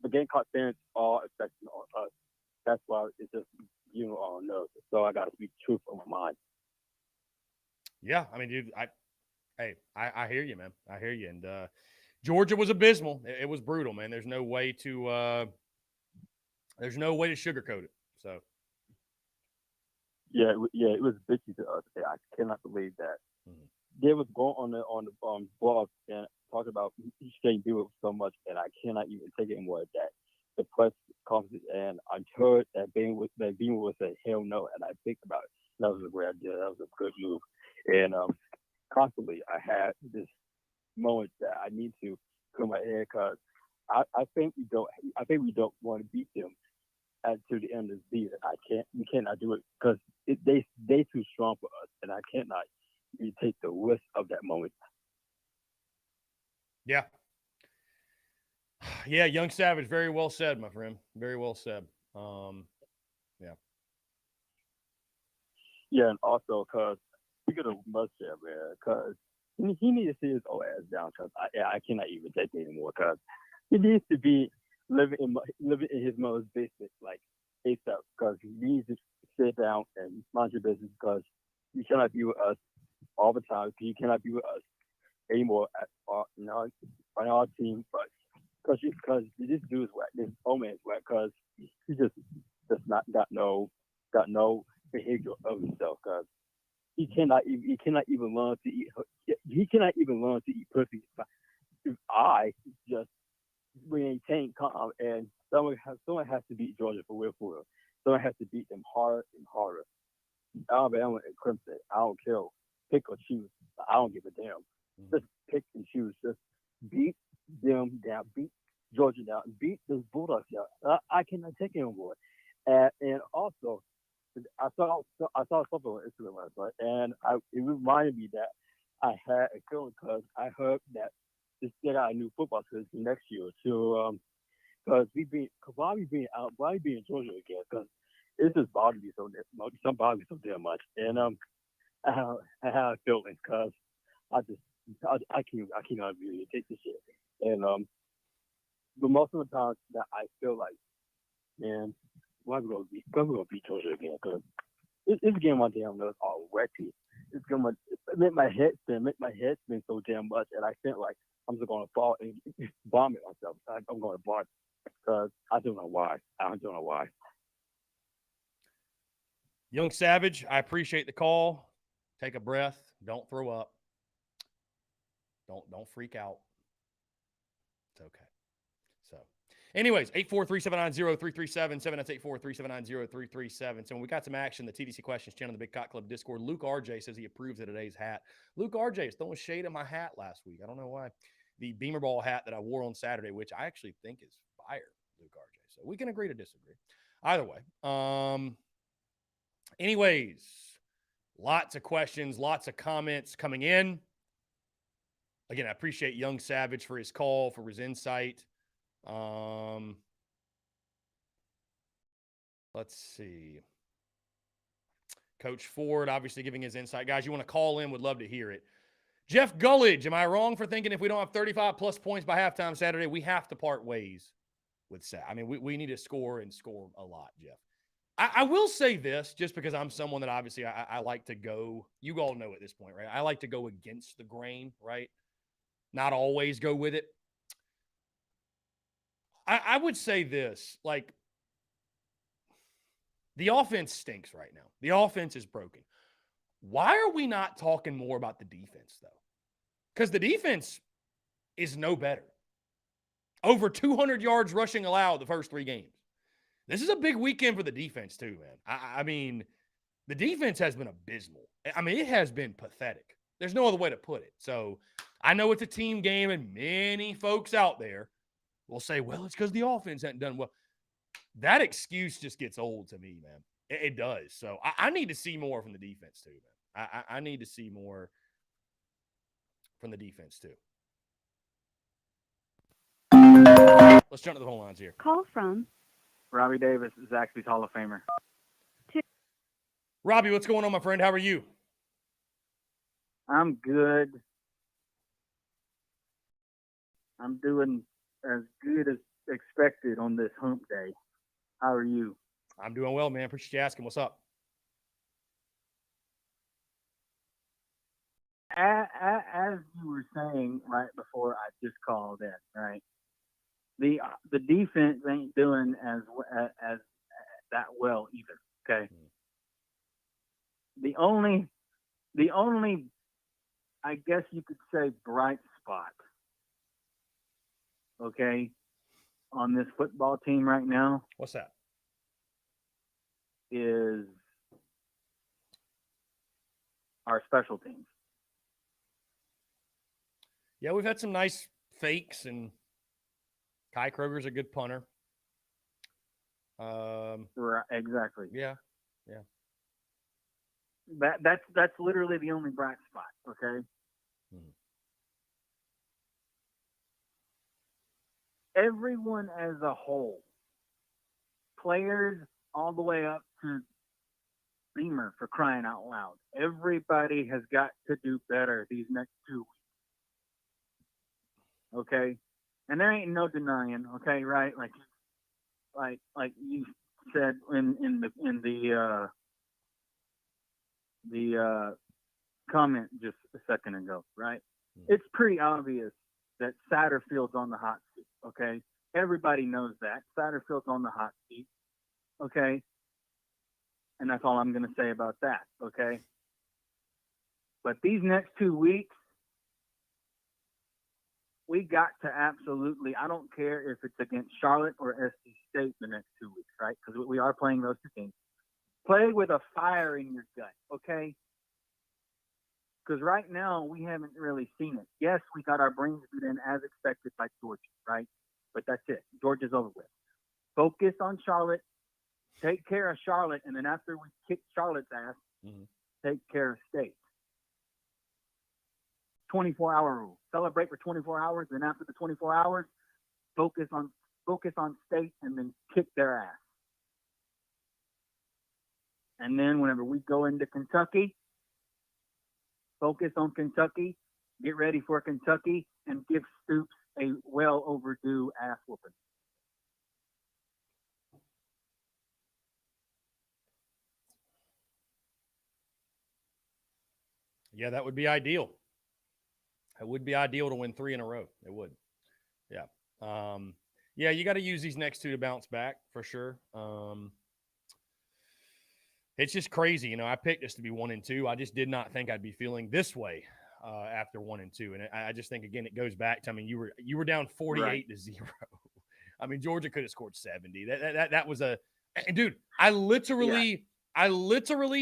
the Gamecock fans, all affecting on us. That's why it's just all nervous. So I got to speak truth from my mind. Yeah, I mean, dude, I hear you, man. I hear you. And Georgia was abysmal. It was brutal, man. There's no way to sugarcoat it. So. Yeah, it was bitchy to us. I cannot believe that. Mm-hmm. They was going on the blog and talking about he shouldn't do it so much, and I cannot even take it anymore. That the press conference, and I heard that Bean would say hell no, and I think about it. That was a great idea. That was a good move. And constantly I had this moment that I need to clear my head because I think we don't want to beat them to the end of the season. We cannot do it because they too strong for us, and I cannot even take the risk of that moment. Yeah. Yeah, Young Savage, very well said, my friend. Very well said. Yeah. Yeah, and also because we got a Muschamp, man, because he needs to see his old ass down because I cannot even take it anymore because he needs to be living in his mother's basement like ASAP because he needs to sit down and mind your business because you cannot be with us all the time. You cannot be with us anymore on our team, but because this dude is whack, this old man is whack because he just not got no behavior of himself because he cannot even learn to eat. He cannot even learn to eat pussy. If I just maintain calm, and someone has to beat Georgia for real. Someone has to beat them harder and harder. Alabama and Clemson, I don't care. Pick or choose. I don't give a damn. Mm-hmm. Just pick and choose. Just beat them down. Beat Georgia down. Beat those Bulldogs down. I cannot take it anymore. And also, I saw something on Instagram last night, and it reminded me that I had a feeling because I heard that they got a new football season next year. So, because why we being Georgia again? Because it just bothered me so damn much, and I have a feeling because I cannot really take this shit, and but most of the times that I feel like, man, why we gonna beat Georgia again? Because it's getting my damn nerves all wetty. It's gonna make my head spin so damn much, and I feel like I'm just gonna fall and vomit myself. I'm gonna bark because I don't know why. Young Savage, I appreciate the call. Take a breath. Don't throw up. Don't freak out. It's okay. So, anyways, 843-790-3377. That's 843-790-3377. So, when we got some action, the TDC Questions channel, the Big Cock Club Discord, Luke RJ says he approves of today's hat. Luke RJ is throwing shade at my hat last week. I don't know why. The Beamer Ball hat that I wore on Saturday, which I actually think is fire, Luke RJ. So, we can agree to disagree. Either way. Anyways, Lots of questions, lots of comments coming in. Again, I appreciate Young Savage for his call, for his insight. Let's see. Coach Ford obviously giving his insight. Guys, you want to call in? Would love to hear it. Jeff Gullidge, am I wrong for thinking if we don't have 35-plus points by halftime Saturday, we have to part ways with Sat? I mean, we need to score and score a lot, Jeff. I will say this, just because I'm someone that obviously I like to go – you all know at this point, right? I like to go against the grain, right? Not always go with it. I would say this, like, the offense stinks right now. The offense is broken. Why are we not talking more about the defense, though? Because the defense is no better. Over 200 yards rushing allowed the first 3 games. This is a big weekend for the defense, too, man. I mean, the defense has been abysmal. I mean, it has been pathetic. There's no other way to put it. So I know it's a team game, and many folks out there will say, well, it's because the offense hasn't done well. That excuse just gets old to me, man. It does. So I need to see more from the defense, too, man. I need to see more from the defense, too. Let's jump to the phone lines here. Call from Robbie Davis, Zaxby's Hall of Famer. Robbie, what's going on, my friend? How are you? I'm good. I'm doing as good as expected on this hump day. How are you? I'm doing well, man. Appreciate you asking. What's up? As you were saying right before I just called in, right? The defense ain't doing as that well either. Okay. The only I guess you could say bright spot, okay, on this football team right now. What's that? Is our special teams. Yeah, we've had some nice fakes, and Kai Kroger's a good punter. Right, exactly. Yeah. That's literally the only bright spot. Okay. Everyone as a whole, players all the way up to Beamer, for crying out loud. Everybody has got to do better these next 2 weeks. Okay, and there ain't no denying. Okay, right? Like you said in the comment just a second ago, right? It's pretty obvious that Satterfield's on the hot seat. Okay, everybody knows that Satterfield's on the hot seat. Okay, and that's all I'm going to say about that. Okay, but these next 2 weeks, we got to absolutely, I don't care if it's against Charlotte or SC State the next 2 weeks, right? Because we are playing those 2 teams. Play with a fire in your gut, okay? Because right now, we haven't really seen it. Yes, we got our brains beat in as expected by Georgia, right? But that's it. Georgia's over with. Focus on Charlotte. Take care of Charlotte. And then after we kick Charlotte's ass, take care of State. 24-hour rule. Celebrate for 24 hours. Then after the 24 hours, focus on State and then kick their ass. And then whenever we go into Kentucky, focus on Kentucky, get ready for Kentucky, and give Stoops a well overdue ass whooping. Yeah, that would be ideal. It would be ideal to win 3 in a row. It would. Yeah. Yeah, you got to use these next 2 to bounce back for sure. It's just crazy. You know, I picked us to be 1-2. I just did not think I'd be feeling this way after 1-2. And I just think, again, it goes back to, I mean, you were down 48-0. I mean, Georgia could have scored 70. That was a – and dude, I literally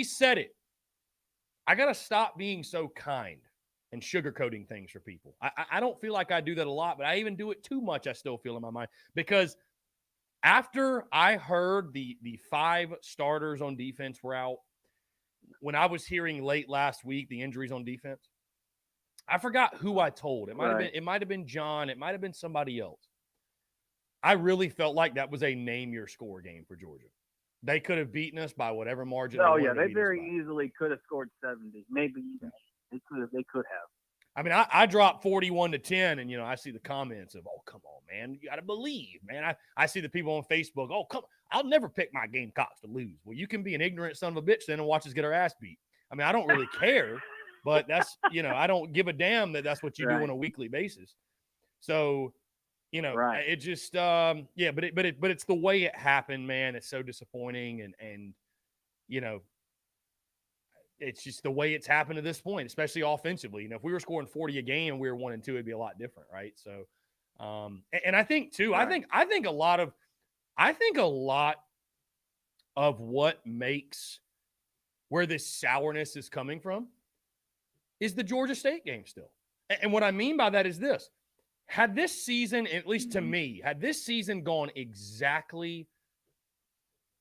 said it. I got to stop being so kind and sugarcoating things for people. I don't feel like I do that a lot, but I even do it too much, I still feel in my mind. Because after I heard the 5 starters on defense were out, when I was hearing late last week the injuries on defense, I forgot who I told. It might have been John. It might have been somebody else. I really felt like that was a name your score game for Georgia. They could have beaten us by whatever margin. They very easily could have scored 70, maybe even. They could have. I mean, I dropped 41-10, and I see the comments of, "Oh, come on, man, you got to believe, man." I see the people on Facebook, "Oh, come, I'll never pick my Gamecocks to lose." Well, you can be an ignorant son of a bitch then and watch us get our ass beat. I mean, I don't really care, but that's I don't give a damn that that's what you do on a weekly basis. So. It just but it's the way it happened, man. It's so disappointing, and it's just the way it's happened to this point, especially offensively. If we were scoring 40 a game and we were 1-2, it'd be a lot different, right? So, and I think too, I think a lot of what makes where this sourness is coming from is the Georgia State game still, and what I mean by that is this. Had this season, at least to me, had this season gone exactly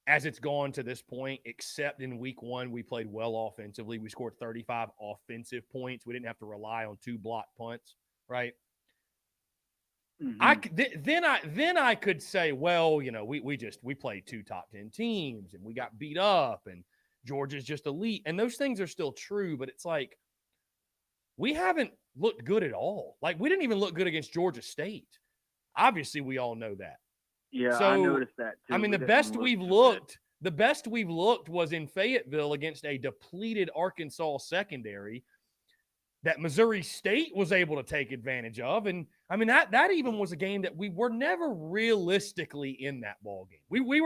as it's gone to this point, except in week 1, we played well offensively. We scored 35 offensive points. We didn't have to rely on 2 block punts, right? Then I could say, well, we played 2 top 10 teams and we got beat up and Georgia's just elite. And those things are still true, but it's like we haven't looked good at all. Like, we didn't even look good against Georgia State. Obviously, we all know that. Yeah, so, I noticed that too. I mean, the best we've looked was in Fayetteville against a depleted Arkansas secondary that Missouri State was able to take advantage of. And I mean, that even was a game that we were never realistically in that ball game. We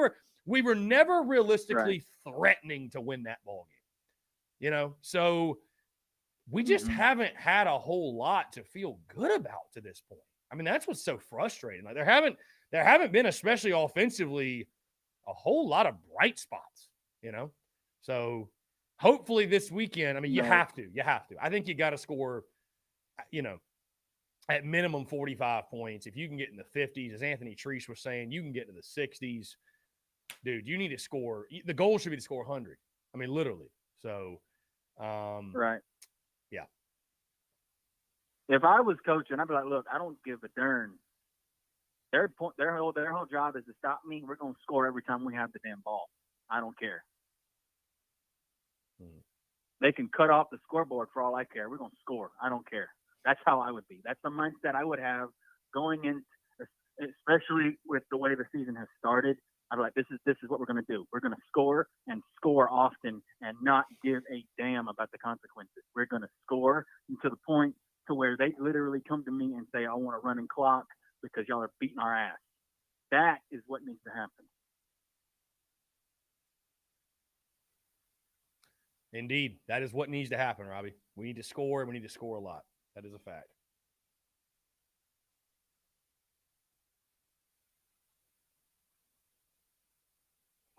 were never realistically threatening to win that ball game. So we just haven't had a whole lot to feel good about to this point. I mean, that's what's so frustrating. Like, there haven't been, especially offensively, a whole lot of bright spots, So hopefully this weekend, I mean, you have to. I think you got to score, at minimum 45 points. If you can get in the 50s, as Anthony Treese was saying, you can get into the 60s. Dude, you need to score. The goal should be to score 100. I mean, literally. So, right. Yeah. If I was coaching, I'd be like, look, I don't give a darn. Their whole job is to stop me. We're going to score every time we have the damn ball. I don't care. They can cut off the scoreboard for all I care. We're going to score. I don't care. That's how I would be. That's the mindset I would have going in, especially with the way the season has started. I'd be like, this is what we're going to do. We're going to score and score often and not give a damn about the consequences. We're going to score to the point to where they literally come to me and say, I want a running clock because y'all are beating our ass. That is what needs to happen. Indeed. That is what needs to happen, Robbie. We need to score, and we need to score a lot. That is a fact.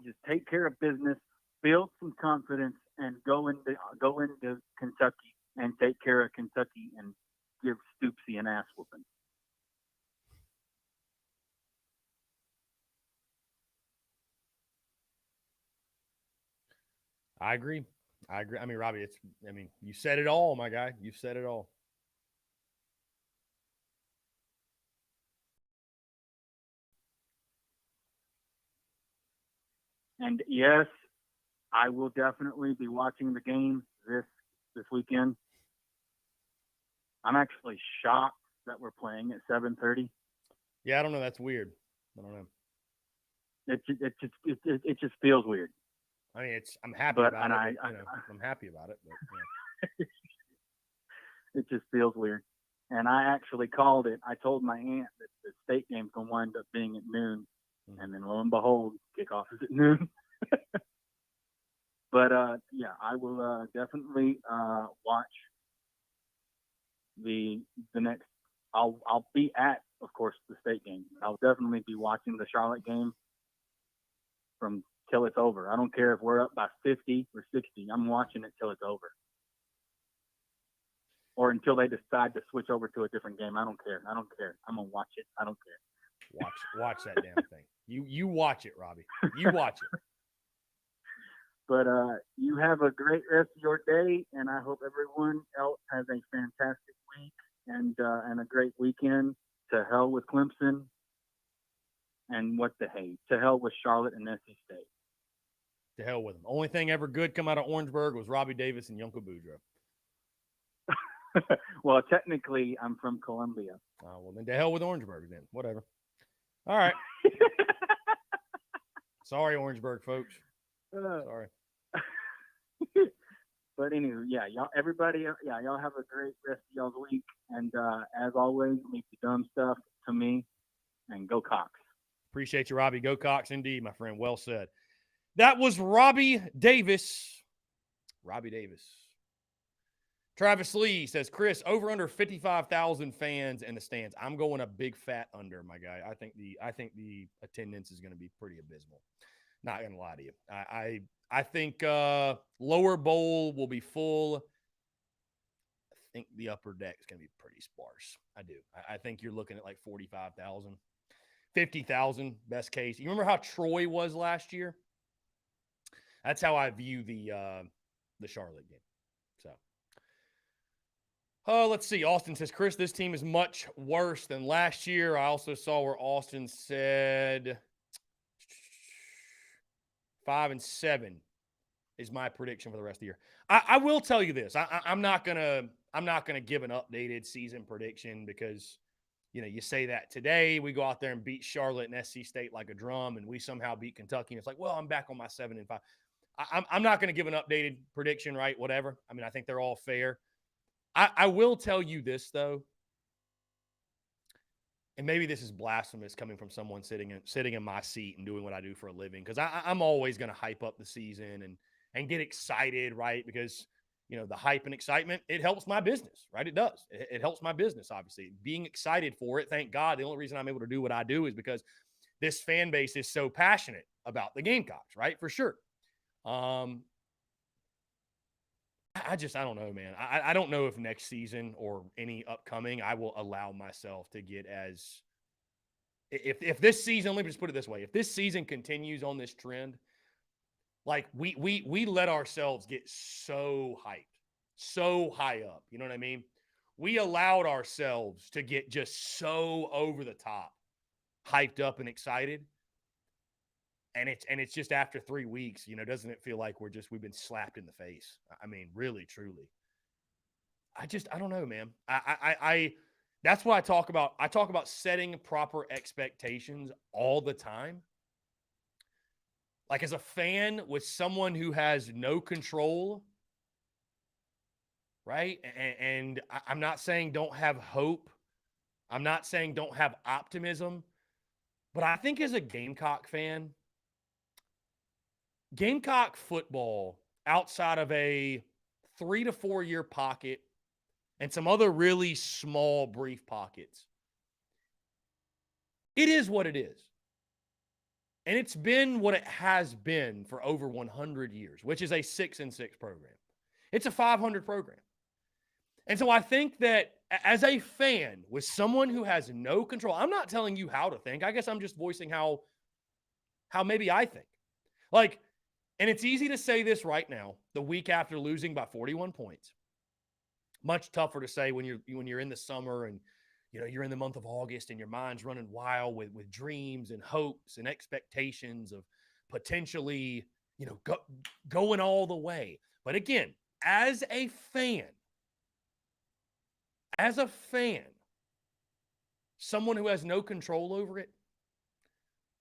Just take care of business, build some confidence, and go into Kentucky and take care of Kentucky and give Stoopsy an ass whooping. I agree. I mean, Robbie, you said it all, my guy. You've said it all. And yes, I will definitely be watching the game this weekend. I'm actually shocked that we're playing at 7:30. Yeah, I don't know. That's weird. I don't know. It just feels weird. I mean, I'm happy about it. I'm happy about it. But, yeah. It just feels weird. And I actually called it. I told my aunt that the state game's going to wind up being at noon. And then lo and behold, kickoff is at noon. But, yeah, I will definitely watch the next. I'll be at, of course, the state game. I'll definitely be watching the Charlotte game from till it's over. I don't care if we're up by 50 or 60. I'm watching it till it's over. Or until they decide to switch over to a different game. I don't care. I'm going to watch it. I don't care. Watch that damn thing. You watch it, Robbie. You watch it. But you have a great rest of your day, and I hope everyone else has a fantastic week and a great weekend. To hell with Clemson, and what the hey? To hell with Charlotte and NC State. To hell with them. Only thing ever good come out of Orangeburg was Robbie Davis and Yunka Boudreaux. Well, technically, I'm from Columbia. Oh, well, then to hell with Orangeburg then. Whatever. All right. Sorry, Orangeburg folks. Sorry. But anyway, yeah, y'all, everybody, yeah, y'all have a great rest of y'all's week. And as always, leave the dumb stuff to me, and go Cox. Appreciate you, Robbie. Go Cox indeed, my friend. Well said. That was Robbie Davis. Robbie Davis. Travis Lee says, Chris, over under 55,000 fans in the stands. I'm going a big fat under, my guy. I think the attendance is going to be pretty abysmal. Not going to lie to you. I think lower bowl will be full. I think the upper deck is going to be pretty sparse. I do. I think you're looking at like 45,000, 50,000 best case. You remember how Troy was last year? That's how I view the Charlotte game. So, let's see. Austin says, Chris, this team is much worse than last year. I also saw where Austin said 5-7 is my prediction for the rest of the year. I will tell you this. I'm not gonna give an updated season prediction because, you know, you say that today, we go out there and beat Charlotte and SC State like a drum, and we somehow beat Kentucky. And it's like, well, I'm back on my 7-5. I'm not going to give an updated prediction, right? Whatever. I mean, I think they're all fair. I will tell you this, though, and maybe this is blasphemous coming from someone sitting in my seat and doing what I do for a living, because I'm always going to hype up the season and get excited, right? Because, you know, the hype and excitement, it helps my business, right? It does. It helps my business, obviously. Being excited for it, thank God. The only reason I'm able to do what I do is because this fan base is so passionate about the Gamecocks, right? For sure. I don't know, man. I don't know if next season or any upcoming, I will allow myself to get as if this season, let me just put it this way. If this season continues on this trend, like we let ourselves get so hyped, so high up. You know what I mean? We allowed ourselves to get just so over the top, hyped up and excited. And it's just after 3 weeks, you know, doesn't it feel like we've been slapped in the face? I mean, really, truly. I don't know, man. That's what I talk about. I talk about setting proper expectations all the time. Like, as a fan with someone who has no control, right? And I'm not saying don't have hope. I'm not saying don't have optimism. But I think as a Gamecock fan, Gamecock football, outside of a 3 to 4 year pocket and some other really small, brief pockets, it is what it is. And it's been what it has been for over 100 years, which is a 6-6 program. It's a 500 program. And so I think that as a fan with someone who has no control, I'm not telling you how to think. I guess I'm just voicing how maybe I think. Like, and it's easy to say this right now, the week after losing by 41 points. Much tougher to say when you're in the summer and, you know, you're in the month of August and your mind's running wild with dreams and hopes and expectations of potentially, you know, going all the way. But again, as a fan, someone who has no control over it,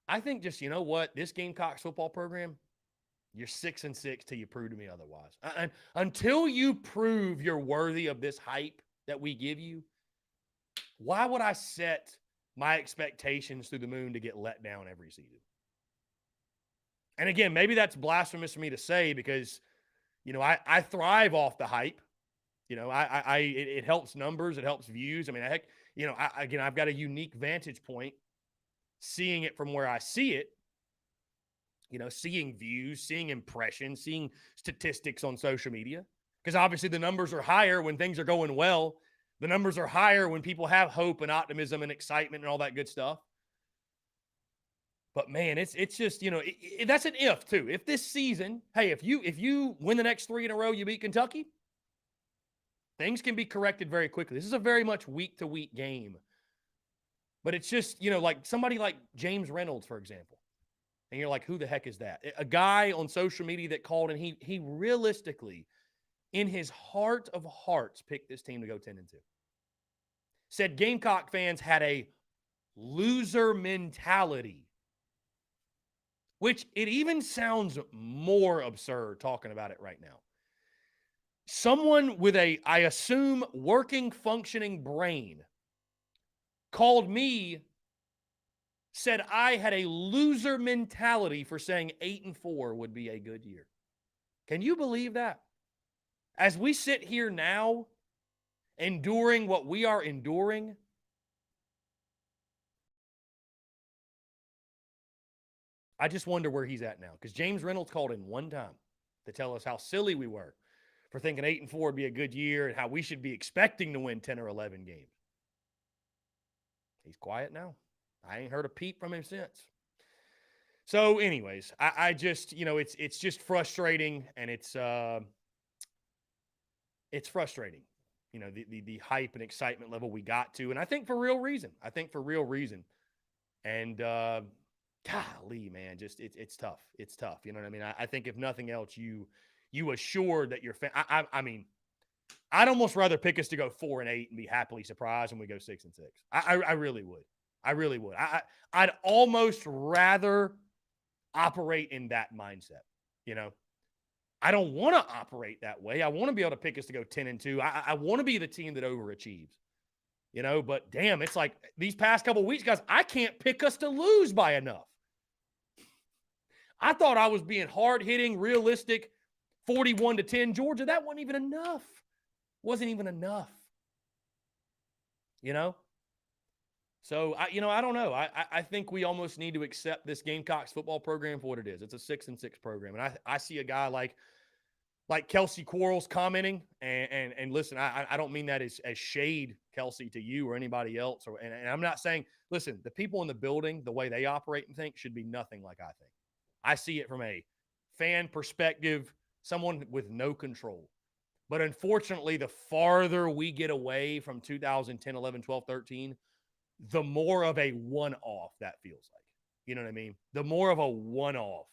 I think just, you know what, this Gamecocks football program, you're 6-6 till you prove to me otherwise. And until you prove you're worthy of this hype that we give you, why would I set my expectations through the moon to get let down every season? And again, maybe that's blasphemous for me to say because, you know, I thrive off the hype. You know, it helps numbers, it helps views. I mean, heck, you know, I've got a unique vantage point seeing it from where I see it. You know, seeing views, seeing impressions, seeing statistics on social media. Because obviously the numbers are higher when things are going well. The numbers are higher when people have hope and optimism and excitement and all that good stuff. But man, it's just, that's an if too. If this season, hey, if you win the next 3 in a row, you beat Kentucky, things can be corrected very quickly. This is a very much week to week game. But it's just, like somebody like James Reynolds, for example. And you're like, who the heck is that? A guy on social media that called, and he realistically, in his heart of hearts, picked this team to go 10-2. Said Gamecock fans had a loser mentality. Which it even sounds more absurd talking about it right now. Someone with I assume, working, functioning brain called me, said I had a loser mentality for saying 8-4 would be a good year. Can you believe that? As we sit here now, enduring what we are enduring, I just wonder where he's at now, because James Reynolds called in one time to tell us how silly we were for thinking 8-4 would be a good year and how we should be expecting to win 10 or 11 games. He's quiet now. I ain't heard a peep from him since. So anyways, I just, it's just frustrating, and it's frustrating, the hype and excitement level we got to, and I think for real reason. And golly, man, just it's tough. It's tough. You know what I mean? I think if nothing else, you assured that your fan. I mean, I'd almost rather pick us to go 4-8 and be happily surprised when we go 6-6. I really would. I really would. I'd almost rather operate in that mindset. I don't want to operate that way. I want to be able to pick us to go 10-2. I want to be the team that overachieves. But damn, it's like these past couple of weeks, guys, I can't pick us to lose by enough. I thought I was being hard-hitting, realistic, 41-10 Georgia. That wasn't even enough. Wasn't even enough. So, I don't know. I think we almost need to accept this Gamecocks football program for what it is. It's a 6-6 program. And I see a guy like Kelsey Quarles commenting, and listen, I don't mean that as shade, Kelsey, to you or anybody else. And I'm not saying, listen, the people in the building, the way they operate and think should be nothing like I think. I see it from a fan perspective, someone with no control. But unfortunately, the farther we get away from 2010, 11, 12, 13, the more of a one-off that feels like. You know what I mean? The more of a one-off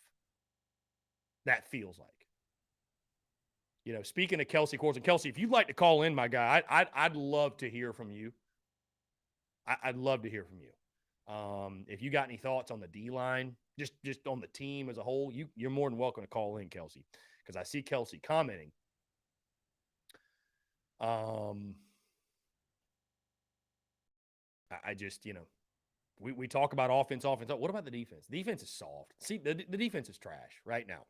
that feels like. Speaking of Kelsey Quarles, and Kelsey, if you'd like to call in, my guy, I'd love to hear from you. I'd love to hear from you. If you got any thoughts on the D-line, just on the team as a whole, you're more than welcome to call in, Kelsey, because I see Kelsey commenting. I just, we talk about offense. What about the defense? The defense is soft. See, the defense is trash right now.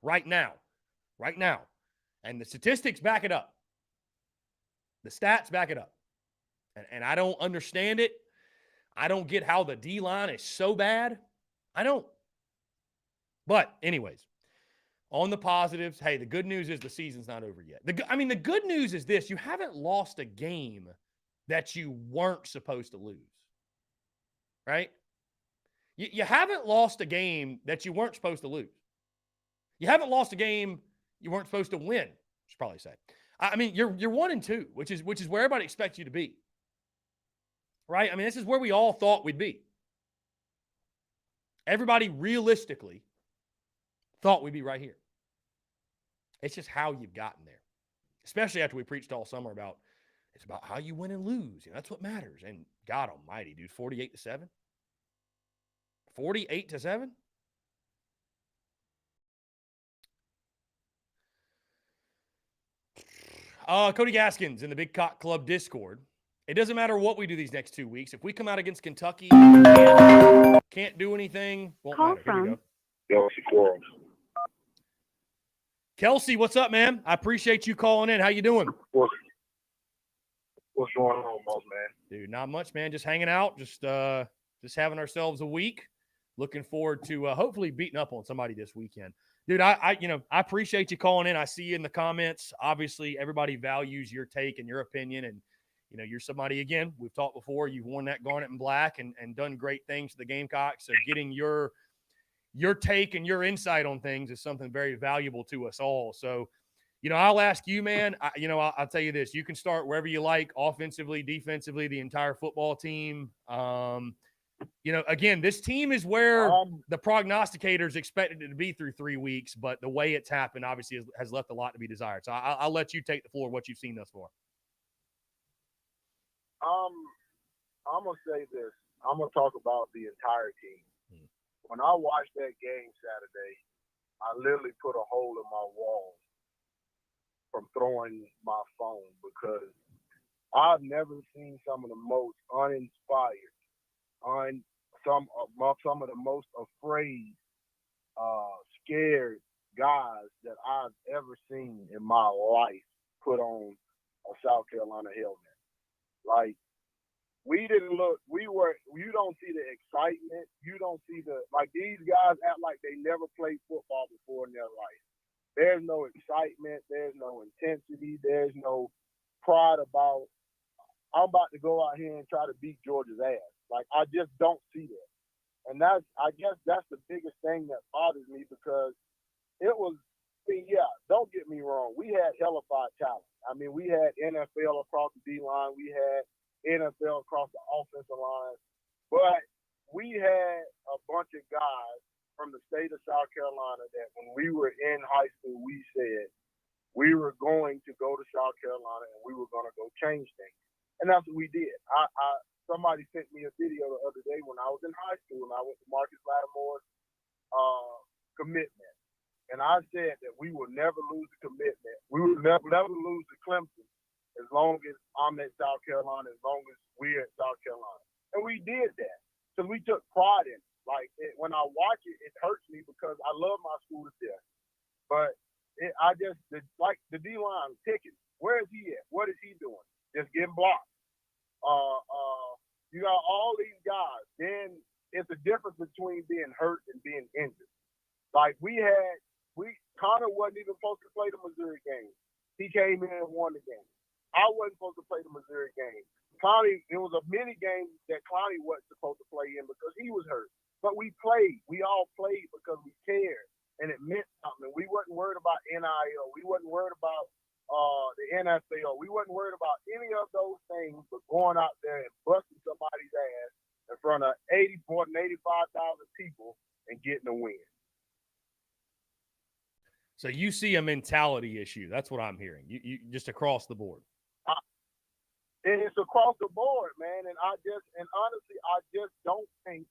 And the statistics back it up. The stats back it up. And I don't understand it. I don't get how the D-line is so bad. I don't. But anyways, on the positives, hey, the good news is the season's not over yet. The good news is this. You haven't lost a game that you weren't supposed to lose. Right? You haven't lost a game that you weren't supposed to lose. You haven't lost a game you weren't supposed to win, I should probably say. I mean, you're 1-2, which is where everybody expects you to be. Right? I mean, this is where we all thought we'd be. Everybody realistically thought we'd be right here. It's just how you've gotten there. Especially after we preached all summer about it's about how you win and lose. That's what matters. And God almighty, dude, 48-7. 48-7. Cody Gaskins in the Big Cock Club Discord. It doesn't matter what we do these next 2 weeks. If we come out against Kentucky, can't do anything, won't matter. Here we go. Kelsey Quarles. Kelsey, what's up, man? I appreciate you calling in. How you doing? What's going on, boss man? Dude, not much, man. Just hanging out, just having ourselves a week. Looking forward to hopefully beating up on somebody this weekend. Dude, I appreciate you calling in. I see you in the comments. Obviously, everybody values your take and your opinion. And, you're somebody, again, we've talked before. You've worn that garnet and black and done great things to the Gamecocks. So getting your your take and your insight on things is something very valuable to us all. So, I'll ask you, man. I'll tell you this: you can start wherever you like, offensively, defensively, the entire football team. Again, this team is where the prognosticators expected it to be through 3 weeks, but the way it's happened obviously has left a lot to be desired. So I'll let you take the floor, what you've seen thus far. I'm gonna say this. I'm gonna talk about the entire team. When I watched that game Saturday, I literally put a hole in my wall from throwing my phone because I've never seen some of the most uninspired, some of the most afraid, scared guys that I've ever seen in my life put on a South Carolina helmet. Like, we didn't look, you don't see the excitement. You don't see these guys act like they never played football before in their life. There's no excitement. There's no intensity. There's no pride about, I'm about to go out here and try to beat Georgia's ass. Like, I just don't see that. And I guess that's the biggest thing that bothers me because don't get me wrong. We had hellified talent. I mean, we had NFL across the D-line. We had NFL across the offensive line. But we had a bunch of guys from the state of South Carolina that when we were in high school, we said we were going to go to South Carolina and we were going to go change things. And that's what we did. Somebody sent me a video the other day when I was in high school and I went to Marcus Lattimore's commitment. And I said that we will never lose the commitment. We will never lose to Clemson as long as I'm at South Carolina, as long as we're at South Carolina. And we did that. So we took pride in it. When I watch it, it hurts me because I love my school to death. But the D-line Pickens, where is he at? What is he doing? Just getting blocked. You got all these guys. Then it's a difference between being hurt and being injured. Like Connor wasn't even supposed to play the Missouri game. He came in and won the game. I wasn't supposed to play the Missouri game. Clowney, it was a mini game that Clowney wasn't supposed to play in because he was hurt. But we played. We all played because we cared. And it meant something. We wasn't worried about NIL. We wasn't worried about the NFL. We wasn't worried about any of those things, but going out there and busting somebody's ass in front of 85,000 people and getting a win. So you see a mentality issue. That's what I'm hearing. You just across the board. It's across the board, man. And honestly, I just don't think.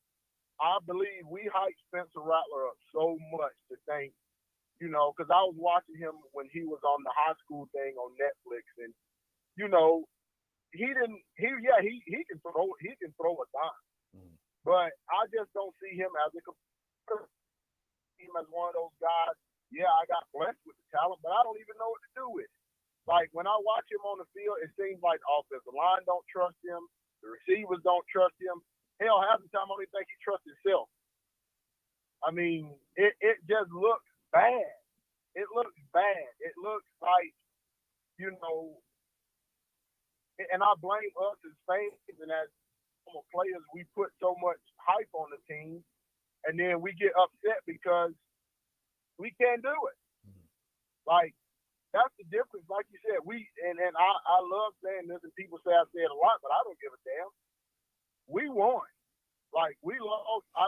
I believe we hyped Spencer Rattler up so much to think, because I was watching him when he was on the high school thing on Netflix, and he can throw a dime, but I just don't see him as one of those guys. Yeah, I got blessed with the talent, but I don't even know what to do with it. Like, when I watch him on the field, it seems like the offensive line don't trust him, the receivers don't trust him. Hell, half the time I don't even think he trusts himself. I mean, it just looks bad. It looks bad. It looks like, and I blame us as fans and as players, we put so much hype on the team, and then we get upset because we can't do it. Like, that's the difference. Like you said, I love saying this, and people say I say it a lot, but I don't give a damn. We won. Like, we lost. I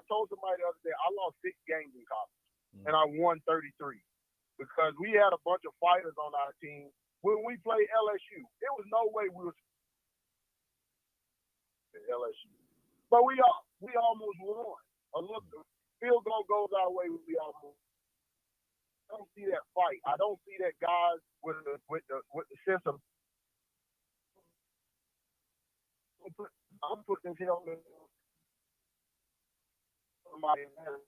told somebody the other day, I lost 6 games in college, and I won 33 because we had a bunch of fighters on our team. When we played LSU, there was no way we were LSU, but we almost won. A little field goal goes our way, we almost. I don't see that fight. I don't see that guys with the sense of. I'm putting this helmet. Somebody else.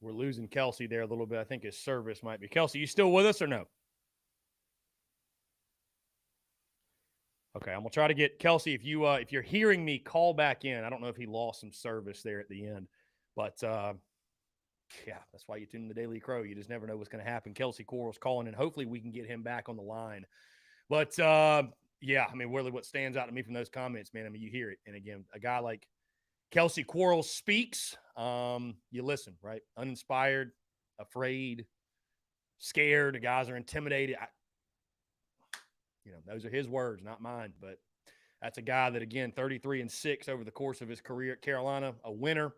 We're losing Kelsey there a little bit. I think his service might be. Kelsey, you still with us or no? Okay, I'm gonna try to get Kelsey. If you're hearing me, call back in. I don't know if he lost some service there at the end, but yeah, that's why you tune in the Daily Crow. You just never know what's going to happen. Kelsey Coral's calling, and hopefully we can get him back on the line. But Yeah, I mean, really what stands out to me from those comments, man, I mean, you hear it. And again, a guy like Kelsey Quarles speaks, you listen, right? Uninspired, afraid, scared. The guys are intimidated. Those are his words, not mine. But that's a guy that, again, 33-6 over the course of his career at Carolina, a winner.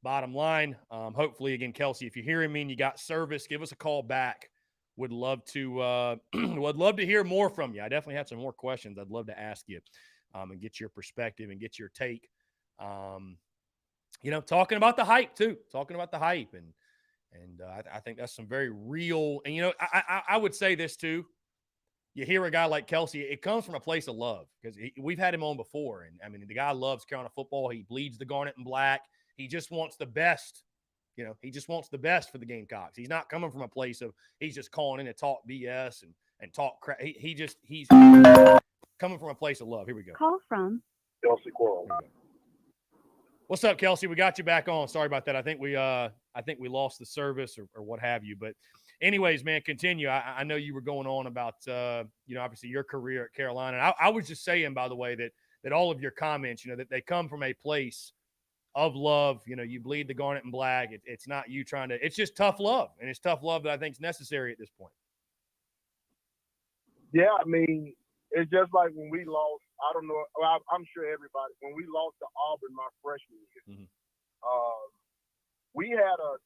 Bottom line, hopefully, again, Kelsey, if you're hearing me and you got service, give us a call back. Would love to hear more from you. I definitely had some more questions I'd love to ask you, and get your perspective and get your take. Talking about the hype too. And I think that's some very real. And I would say this too. You hear a guy like Kelsey, it comes from a place of love, because we've had him on before. And I mean, the guy loves Carolina football. He bleeds the garnet and black. He just wants the best. He just wants the best for the Gamecocks. He's not coming from a place of he's just calling in to talk BS and talk crap. He's coming from a place of love. Here we go. Call from Kelsey Quarles. What's up, Kelsey? We got you back on. Sorry about that. I think we lost the service or what have you. But anyways, man, continue. I know you were going on about obviously your career at Carolina. And I was just saying, by the way, that all of your comments, that they come from a place of love. You bleed the garnet and black. It's not you trying to. It's just tough love, and it's tough love that I think is necessary at this point. Yeah, I mean, it's just like when we lost. I don't know. I'm sure everybody, when we lost to Auburn my freshman year, we had a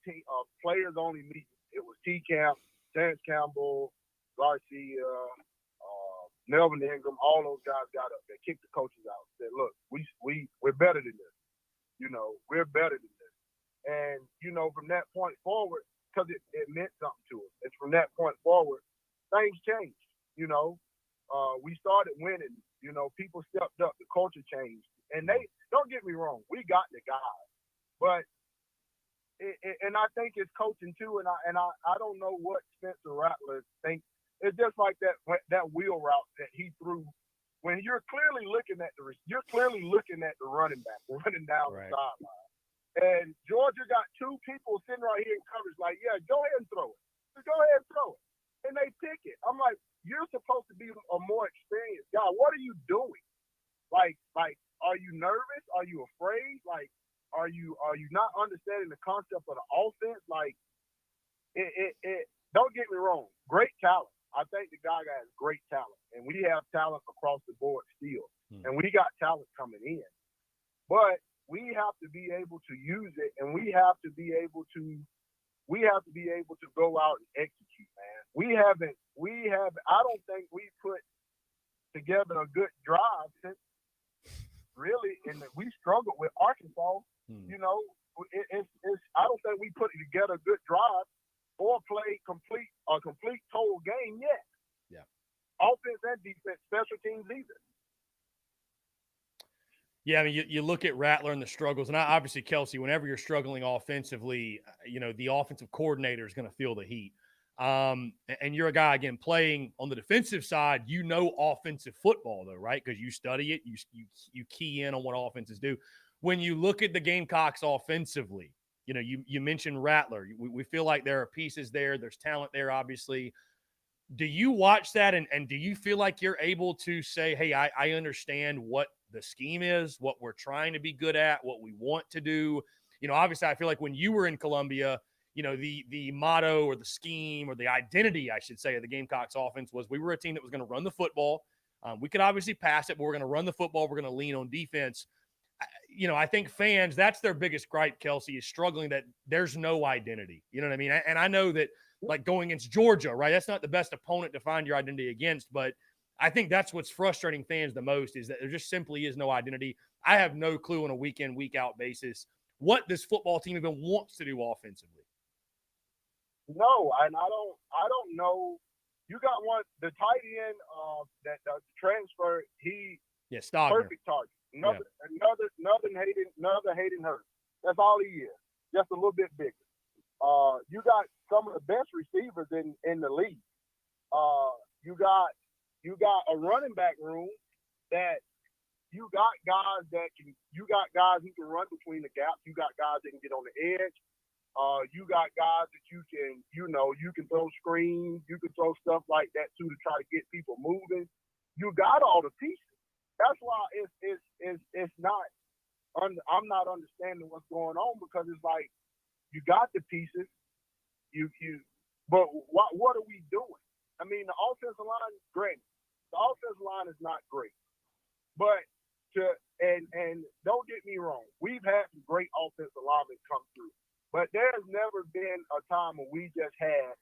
players only meeting. It was T. Camp, Terrence Campbell, Garcia, Melvin Ingram. All those guys got up. They kicked the coaches out. Said, "Look, we're better than this. We're better than this." And from that point forward, because it meant something to us. It's from that point forward, things changed. We started winning. People stepped up. The culture changed. And they, don't get me wrong, we got the guys. But, and I think it's coaching too. And I don't know what Spencer Rattler thinks. It's just like that wheel route that he threw. When you're clearly looking at the running back running down the sideline. And Georgia got two people sitting right here in coverage like, yeah, go ahead and throw it. Just go ahead and throw it. And they pick it. I'm like, you're supposed to be a more experienced guy. What are you doing? Like, are you nervous? Are you afraid? Like, are you not understanding the concept of the offense? Like, it don't get me wrong. Great talent. I think the guy has great talent. And we have talent across the board still. And we got talent coming in. But we have to be able to use it, and we have to be able to go out and execute, man. I don't think we put together a good drive since really, and we struggled with Arkansas. I don't think we put together a good drive or play a complete total game yet. Yeah. Offense and defense, special teams either. Yeah, I mean, you look at Rattler and the struggles, and obviously, Kelsey, whenever you're struggling offensively, the offensive coordinator is going to feel the heat. And you're a guy, again, playing on the defensive side, offensive football, though, right? Because you study it, you key in on what offenses do. When you look at the Gamecocks offensively, you mentioned Rattler. We feel like there are pieces there. There's talent there, obviously. Do you watch that, and do you feel like you're able to say, hey, I understand what the scheme is, what we're trying to be good at, what we want to do? Obviously, I feel like when you were in Columbia, the motto or the scheme or the identity, I should say, of the Gamecocks offense was we were a team that was going to run the football. We could obviously pass it, but we're going to run the football. We're going to lean on defense. I think fans, that's their biggest gripe, Kelsey, is struggling that there's no identity. You know what I mean? And I know that, like, going against Georgia, right, that's not the best opponent to find your identity against, but I think that's what's frustrating fans the most, is that there just simply is no identity. I have no clue on a week-in, week-out basis what this football team even wants to do offensively. No, and I don't know. You got the tight end that transfer. Stogner. Perfect target. Another Hayden Hurst. That's all he is. Just a little bit bigger. You got some of the best receivers in the league. You got a running back room that you got guys who can run between the gaps. You got guys that can get on the edge. You got guys that you can throw screens. You can throw stuff like that too to try to get people moving. you got all the pieces. That's why it's not. I'm not understanding what's going on, because it's like you got the pieces, but what are we doing? I mean, the offensive line, great. The offensive line is not great, but and don't get me wrong, we've had some great offensive linemen come through, but there's never been a time when we just had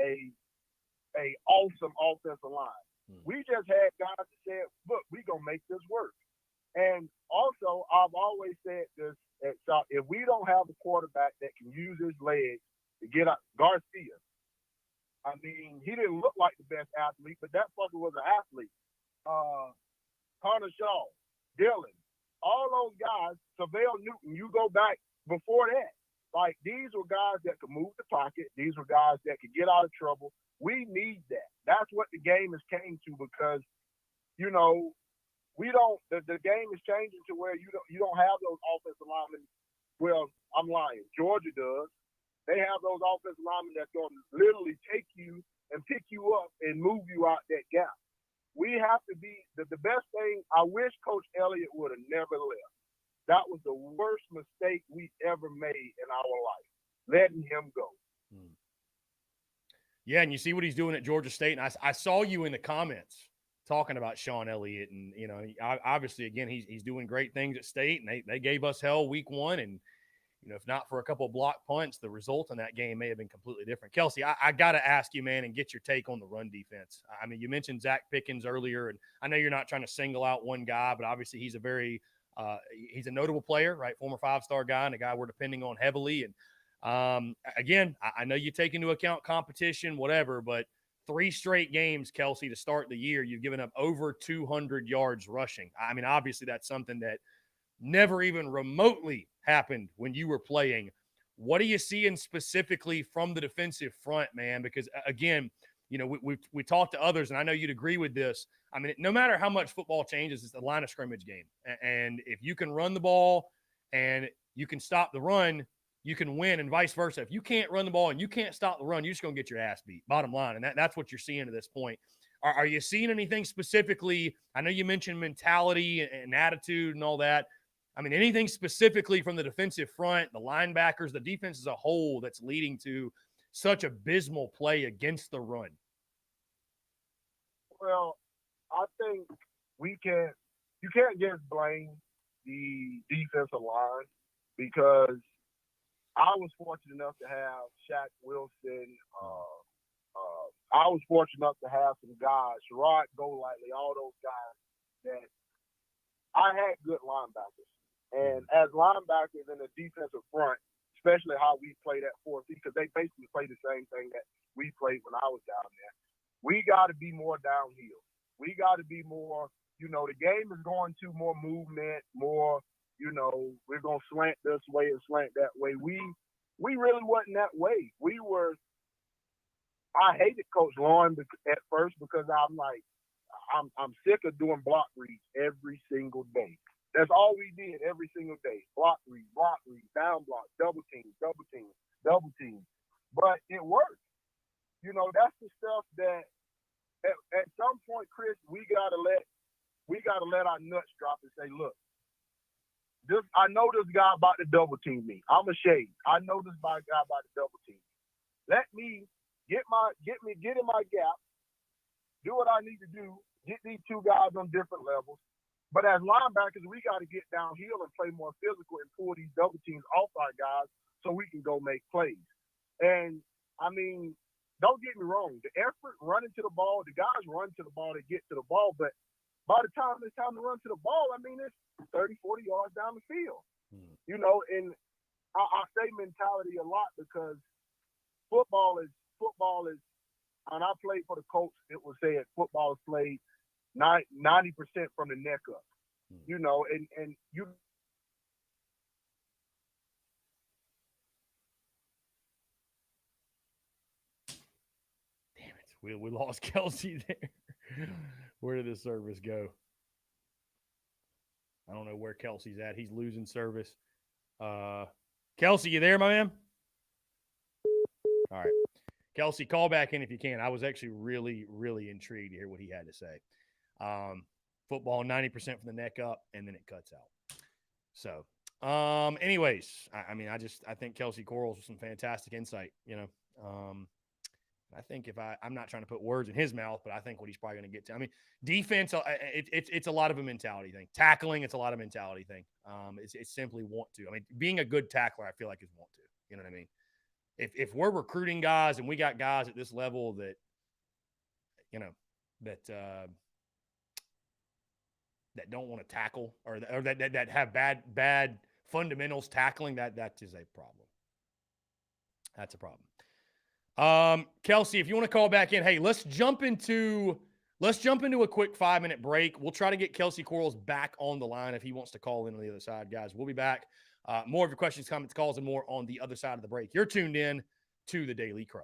a awesome offensive line. We just had guys that said, "Look, we gonna make this work." And also, I've always said this at South: if we don't have a quarterback that can use his legs to get out, Garcia. I mean, he didn't look like the best athlete, but that fucker was an athlete. Connor Shaw, Dillon, all those guys, Savell Newton, you go back before that. Like, these were guys that could move the pocket. These were guys that could get out of trouble. We need that. That's what the game has came to, because, we don't, the game is changing to where you don't have those offensive linemen. Well, I'm lying. Georgia does. They have those offensive linemen that's going to literally take you and pick you up and move you out that gap. We have to be the best thing. I wish Coach Elliott would have never left. That was the worst mistake we ever made in our life, letting him go. Yeah, and you see what he's doing at Georgia State. And I saw you in the comments talking about Sean Elliott. And, obviously, again, he's doing great things at State. And they gave us hell week one. And, if not for a couple of block punts, the result in that game may have been completely different. Kelsey, I got to ask you, man, and get your take on the run defense. I mean, you mentioned Zach Pickens earlier, and I know you're not trying to single out one guy, but obviously he's he's a notable player, right? Former 5-star guy and a guy we're depending on heavily. And again, I know you take into account competition, whatever, but 3 straight games, Kelsey, to start the year, you've given up over 200 yards rushing. I mean, obviously that's something that never even remotely happened when you were playing. What are you seeing specifically from the defensive front, man? Because again, we talked to others, and I know you'd agree with this. I mean, no matter how much football changes, it's the line of scrimmage game. And if you can run the ball and you can stop the run, you can win, and vice versa. If you can't run the ball and you can't stop the run, you're just going to get your ass beat, bottom line. And that's what you're seeing at this point. Are you seeing anything specifically? I know you mentioned mentality and attitude and all that. I mean, anything specifically from the defensive front, the linebackers, the defense as a whole that's leading to such abysmal play against the run? Well, I think you can't just blame the defensive line, because I was fortunate enough to have Shaq Wilson. I was fortunate enough to have some guys, Sherrod Golightly, all those guys that I had good linebackers. And as linebackers in the defensive front, especially how we play that 4-3, because they basically play the same thing that we played when I was down there, we got to be more downhill. We got to be more, the game is going to more movement, more, we're going to slant this way and slant that way. We really wasn't that way. I hated Coach Lauren at first, because I'm like, I'm sick of doing block reads every single day. That's all we did every single day. Block read, down block, double team. But it worked. That's the stuff that at some point, Chris, we gotta let our nuts drop and say, look, I know this guy about to double team me. I'm a shade. I know this guy about to double team me. Let me get in my gap, do what I need to do, get these 2 guys on different levels. But as linebackers, we got to get downhill and play more physical and pull these double teams off our guys so we can go make plays. And, I mean, don't get me wrong. The effort running to the ball, the guys run to the ball to get to the ball. But by the time it's time to run to the ball, I mean, it's 30, 40 yards down the field. And I say mentality a lot, because football is, when I played for the Colts, it was said football is played 90% from the neck up, and you. Damn it. We lost Kelsey there. Where did the service go? I don't know where Kelsey's at. He's losing service. Kelsey, you there, my man? All right. Kelsey, call back in if you can. I was actually really, really intrigued to hear what he had to say. Football 90% from the neck up, and then it cuts out. So, anyways, I think Kelsey Quarles with some fantastic insight, I think I'm not trying to put words in his mouth, but I think what he's probably going to get to. I mean, defense, it's a lot of a mentality thing. Tackling, it's a lot of mentality thing. It's simply want to. I mean, being a good tackler, I feel like is want to. You know what I mean? If we're recruiting guys and we got guys at this level that, that don't want to tackle or that have bad fundamentals tackling, that is a problem. That's a problem. Kelsey, if you want to call back in, hey, let's jump into a quick 5-minute break. We'll try to get Kelsey Quarles back on the line if he wants to call in on the other side, guys. We'll be back. More of your questions, comments, calls, and more on the other side of the break. You're tuned in to the Daily Crow.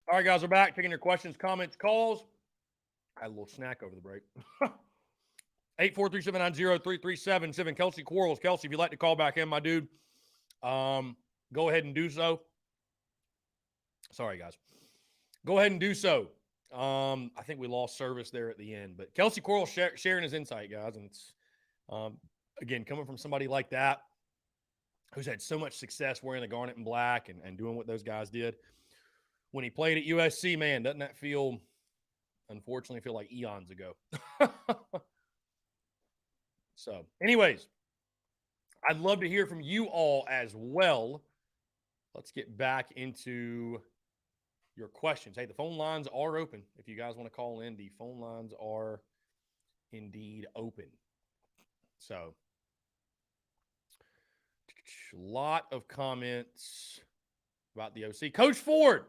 All right, guys, we're back. Taking your questions, comments, calls. I had a little snack over the break. 843-790-3377. Kelsey Quarles. Kelsey, if you'd like to call back in, my dude, go ahead and do so. Sorry, guys. Go ahead and do so. I think we lost service there at the end. But Kelsey Quarles sharing his insight, guys. And it's, again, coming from somebody like that who's had so much success wearing the garnet and black and doing what those guys did. When he played at USC, man, doesn't that unfortunately feel like eons ago. So, anyways, I'd love to hear from you all as well. Let's get back into your questions. Hey, the phone lines are open. If you guys want to call in, the phone lines are indeed open. So, a lot of comments about the OC. Coach Ford.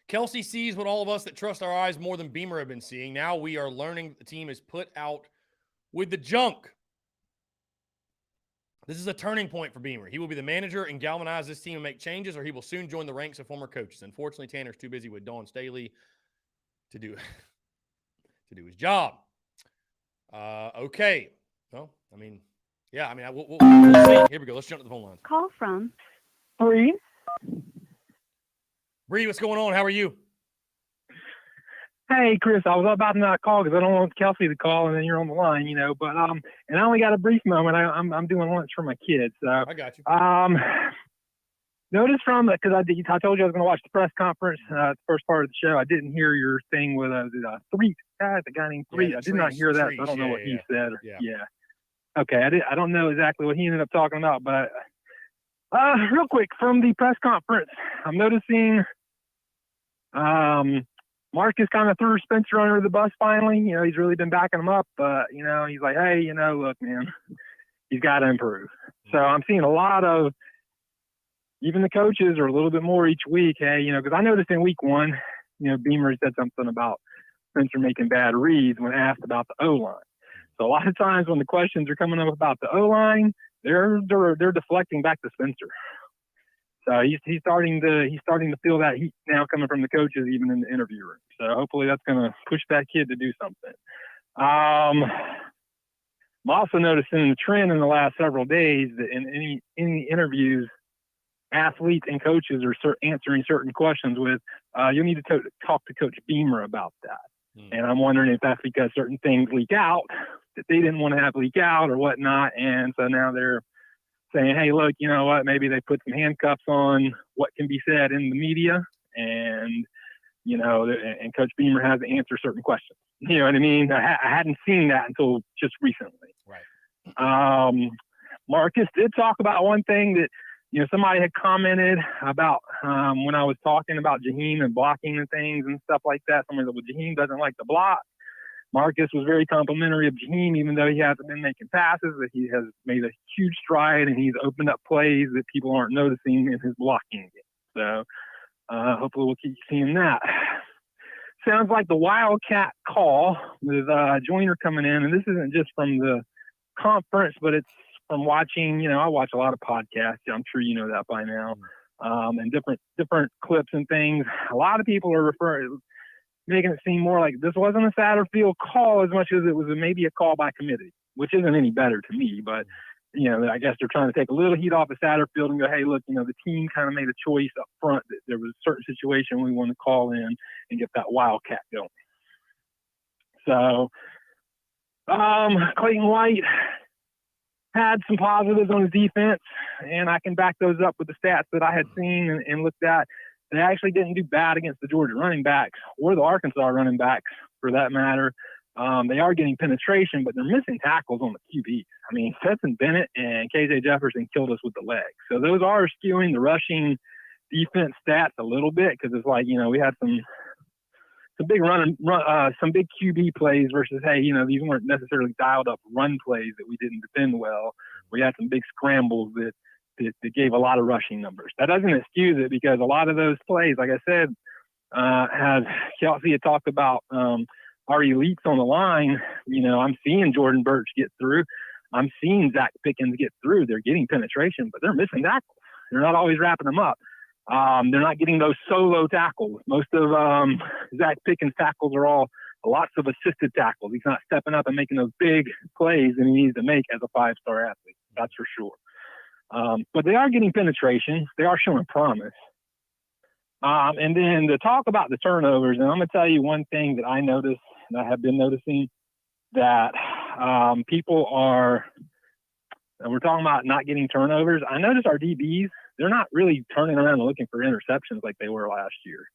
Kelsey sees what all of us that trust our eyes more than Beamer have been seeing. Now we are learning that the team is put out with the junk. This is a turning point for Beamer. He will be the manager and galvanize this team and make changes, or he will soon join the ranks of former coaches. Unfortunately, Tanner's too busy with Dawn Staley to do his job. Okay. Well, I mean, yeah, I mean, we'll see. Here we go. Let's jump to the phone lines. Call from Bree. Bree, what's going on? How are you? Hey, Chris, I was about to not call because I don't want Kelsey to call and then you're on the line, but and I only got a brief moment. I'm doing lunch for my kids. So I got you. Notice because I told you I was going to watch the press conference, the first part of the show. I didn't hear your thing with Threet. The guy named Threet. I did not hear that. So I don't know what he said. Yeah. Okay. I don't know exactly what he ended up talking about, but real quick from the press conference, I'm noticing Marcus kind of threw Spencer under the bus finally. He's really been backing him up, but, he's like, hey, look, man, he's got to improve. So I'm seeing a lot of, even the coaches are a little bit more each week. Hey, because I noticed in week one, Beamer said something about Spencer making bad reads when asked about the O-line. So a lot of times when the questions are coming up about the O-line, they're deflecting back to Spencer. So he's starting to feel that heat now coming from the coaches, even in the interview room. So hopefully that's going to push that kid to do something. I'm also noticing the trend in the last several days that in any interviews, athletes and coaches are answering certain questions with, you'll need to talk to Coach Beamer about that. And I'm wondering if that's because certain things leak out that they didn't want to have leak out or whatnot. And so now they're saying, hey, look, you know what, maybe they put some handcuffs on what can be said in the media and, and Coach Beamer has to answer certain questions. You know what I mean? I hadn't seen that until just recently. Right. Marcus did talk about one thing that, somebody had commented about when I was talking about Jaheim and blocking and things and stuff like that. Somebody said, well, Jaheim doesn't like to block. Marcus was very complimentary of Jaheim, even though he hasn't been making passes, that he has made a huge stride and he's opened up plays that people aren't noticing in his blocking game. So hopefully we'll keep seeing that. Sounds like the Wildcat call with Joyner coming in, and this isn't just from the conference, but it's from watching, I watch a lot of podcasts. I'm sure you know that by now, and different clips and things. A lot of people are making it seem more like this wasn't a Satterfield call as much as it was maybe a call by committee, which isn't any better to me. But, I guess they're trying to take a little heat off of Satterfield and go, hey, look, the team kind of made a choice up front that there was a certain situation we want to call in and get that Wildcat going. So, Clayton White had some positives on his defense, and I can back those up with the stats that I had seen and looked at. They actually didn't do bad against the Georgia running backs or the Arkansas running backs, for that matter. They are getting penetration, but they're missing tackles on the QB. I mean, Stetson Bennett and KJ Jefferson killed us with the legs. So those are skewing the rushing defense stats a little bit because it's like, we had some big some big QB plays versus, hey, these weren't necessarily dialed up run plays that we didn't defend well. We had some big scrambles that gave a lot of rushing numbers. That doesn't excuse it because a lot of those plays, like I said, Kelsey had talked about our elites on the line. I'm seeing Jordan Burch get through. I'm seeing Zach Pickens get through. They're getting penetration, but they're missing tackles. They're not always wrapping them up. They're not getting those solo tackles. Most of Zach Pickens' tackles are all lots of assisted tackles. He's not stepping up and making those big plays that he needs to make as a 5-star athlete. That's for sure. But they are getting penetration. They are showing promise. And then to talk about the turnovers, and I'm going to tell you one thing that I noticed, and I have been noticing, that people are, and we're talking about not getting turnovers. I noticed our DBs, they're not really turning around and looking for interceptions like they were last year.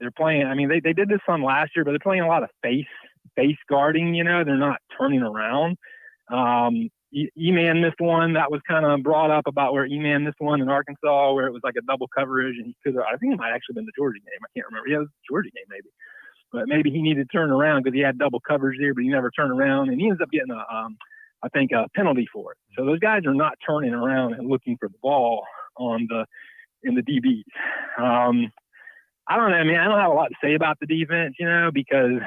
They're playing, I mean, they did this some last year, but they're playing a lot of face guarding, you know, they're not turning around. E-Man missed one that was kind of brought up about where E-Man missed one in Arkansas where it was like a double coverage, and he could have, I think it might actually been the Georgia game. I can't remember. Yeah, it was the Georgia game maybe. But maybe he needed to turn around because he had double coverage there, but he never turned around, and he ends up getting I think a penalty for it. So those guys are not turning around and looking for the ball in the DBs. I don't know. I mean, I don't have a lot to say about the defense, you know, because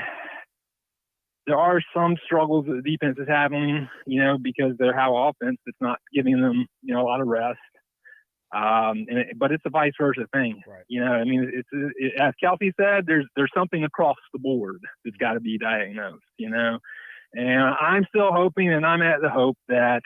there are some struggles that the defense is having, you know, because they're how offense that's not giving them, you know, a lot of rest. But it's a vice versa thing, right. You know. I mean, as Kelsey said, there's something across the board that's got to be diagnosed, you know. And I'm still hoping, and I'm at the hope that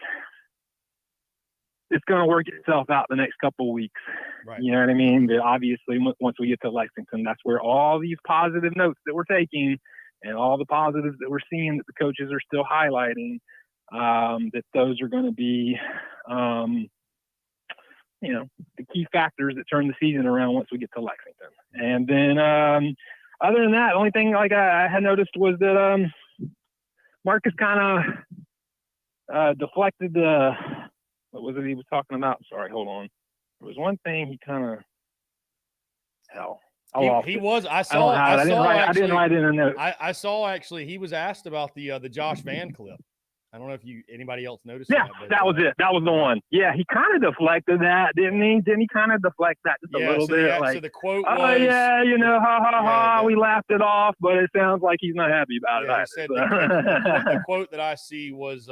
it's going to work itself out the next couple of weeks. Right. You know what I mean? But obviously, once we get to Lexington, that's where all these positive notes that we're taking and all the positives that we're seeing that the coaches are still highlighting, that those are going to be, you know, the key factors that turn the season around once we get to Lexington. And then other than that, the only thing like I had noticed was that Marcus kind of deflected the – what was it he was talking about? Sorry, hold on. There was one thing he kind of – hell. He was. I didn't write in a note. I saw actually he was asked about the Josh Van clip. I don't know if anybody else noticed. Yeah, that was it. That was the one. Yeah, he kind of deflected that, didn't he? Didn't he kind of deflect that just a little bit? So the quote was, "Oh yeah, you know, we laughed it off," but it sounds like he's not happy about it. He said the quote that I see was,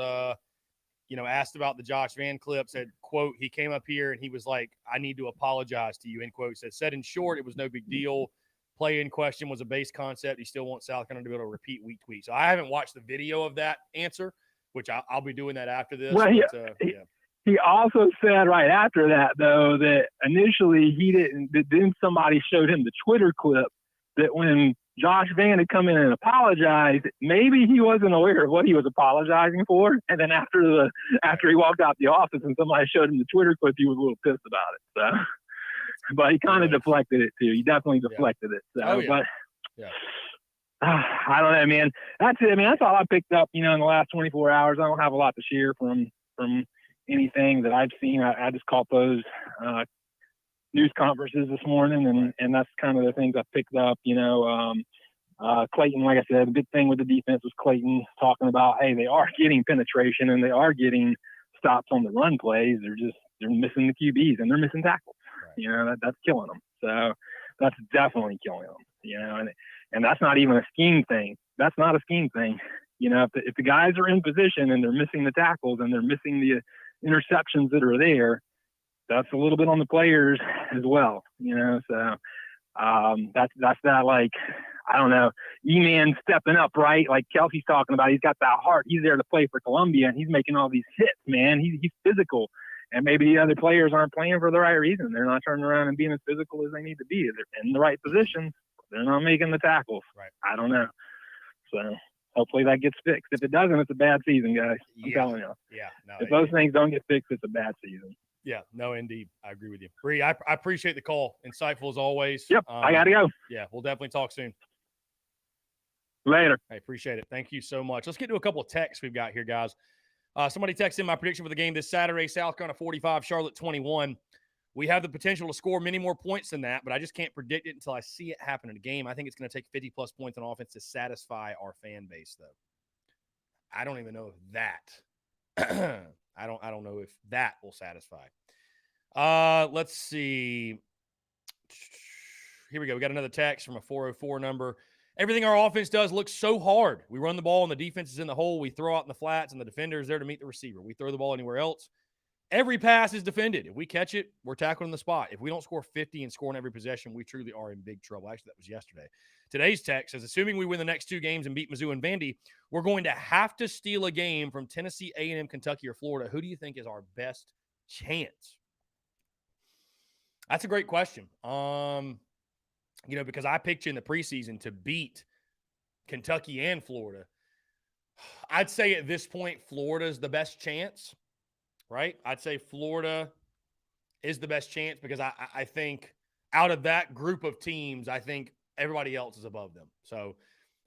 you know, asked about the Josh Van clip, said, quote, he came up here and he was like, I need to apologize to you, end quote. Said in short, it was no big deal. Play in question was a base concept. He still wants South Carolina to be able to repeat week to week. So I haven't watched the video of that answer, which I'll be doing that after this. Well, he also said right after that, though, that initially then somebody showed him the Twitter clip that when Josh Van had come in and apologized, maybe he wasn't aware of what he was apologizing for. And then after he walked out the office and somebody showed him the Twitter clip, he was a little pissed about it. So, but he kind of deflected it too. He definitely deflected it. So, I don't know, man. That's it. I mean, that's all I picked up, you know, in the last 24 hours. I don't have a lot to share from anything that I've seen. I just caught those news conferences this morning, and that's kind of the things I picked up, you know. Clayton, like I said, the big thing with the defense was Clayton talking about, hey, they are getting penetration and they are getting stops on the run plays. They're missing the QBs and they're missing tackles. Right. You know, that's killing them. So that's definitely killing them, you know, and that's not even a scheme thing. That's not a scheme thing. You know, if the guys are in position and they're missing the tackles and they're missing the interceptions that are there, that's a little bit on the players as well, you know. So that's that, like, I don't know, E-Man stepping up, right? Like Kelsey's talking about, he's got that heart. He's there to play for Columbia, and he's making all these hits, man. He's physical. And maybe the other players aren't playing for the right reason. They're not turning around and being as physical as they need to be. They're in the right position. They're not making the tackles. Right. I don't know. So hopefully that gets fixed. If it doesn't, it's a bad season, guys. I'm telling you. Yeah. No, if those things don't get fixed, it's a bad season. Yeah, no, indeed. I agree with you. Bree, I appreciate the call. Insightful as always. Yep, I got to go. Yeah, we'll definitely talk soon. Later. I appreciate it. Thank you so much. Let's get to a couple of texts we've got here, guys. Somebody texted in my prediction for the game this Saturday, South Carolina 45, Charlotte 21. We have the potential to score many more points than that, but I just can't predict it until I see it happen in a game. I think it's going to take 50-plus points on offense to satisfy our fan base, though. I don't even know if that – I don't know if that will satisfy. Let's see. Here we go. We got another text from a 404 number. Everything our offense does looks so hard. We run the ball and the defense is in the hole. We throw out in the flats and the defender is there to meet the receiver. We throw the ball anywhere else. Every pass is defended. If we catch it, we're tackling the spot. If we don't score 50 and score on every possession, we truly are in big trouble. Actually, that was yesterday. Today's text says, assuming we win the next 2 games and beat Mizzou and Vandy, we're going to have to steal a game from Tennessee, A&M, Kentucky, or Florida. Who do you think is our best chance? That's a great question. Because I picked you in the preseason to beat Kentucky and Florida. I'd say at this point, Florida's the best chance. Right? I'd say Florida is the best chance because I think out of that group of teams, I think everybody else is above them. So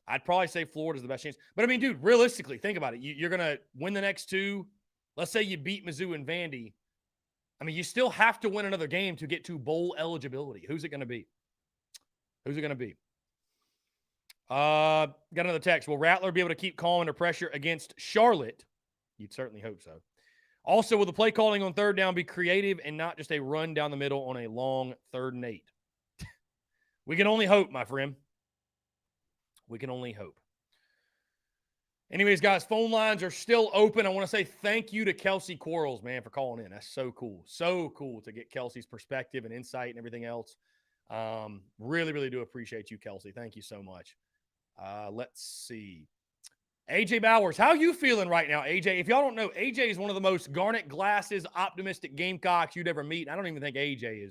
I'd probably say Florida's the best chance. But, I mean, dude, realistically, think about it. You're going to win the next 2. Let's say you beat Mizzou and Vandy. I mean, you still have to win another game to get to bowl eligibility. Who's it going to be? Got another text. Will Rattler be able to keep calm under pressure against Charlotte? You'd certainly hope so. Also, will the play calling on third down be creative and not just a run down the middle on a long 3rd and 8? We can only hope, my friend. We can only hope. Anyways, guys, phone lines are still open. I want to say thank you to Kelsey Quarles, man, for calling in. That's so cool. So cool to get Kelsey's perspective and insight and everything else. Really, really do appreciate you, Kelsey. Thank you so much. Let's see. AJ Bowers, how you feeling right now, AJ? If y'all don't know, AJ is one of the most garnet glasses, optimistic Gamecocks you'd ever meet. I don't even think AJ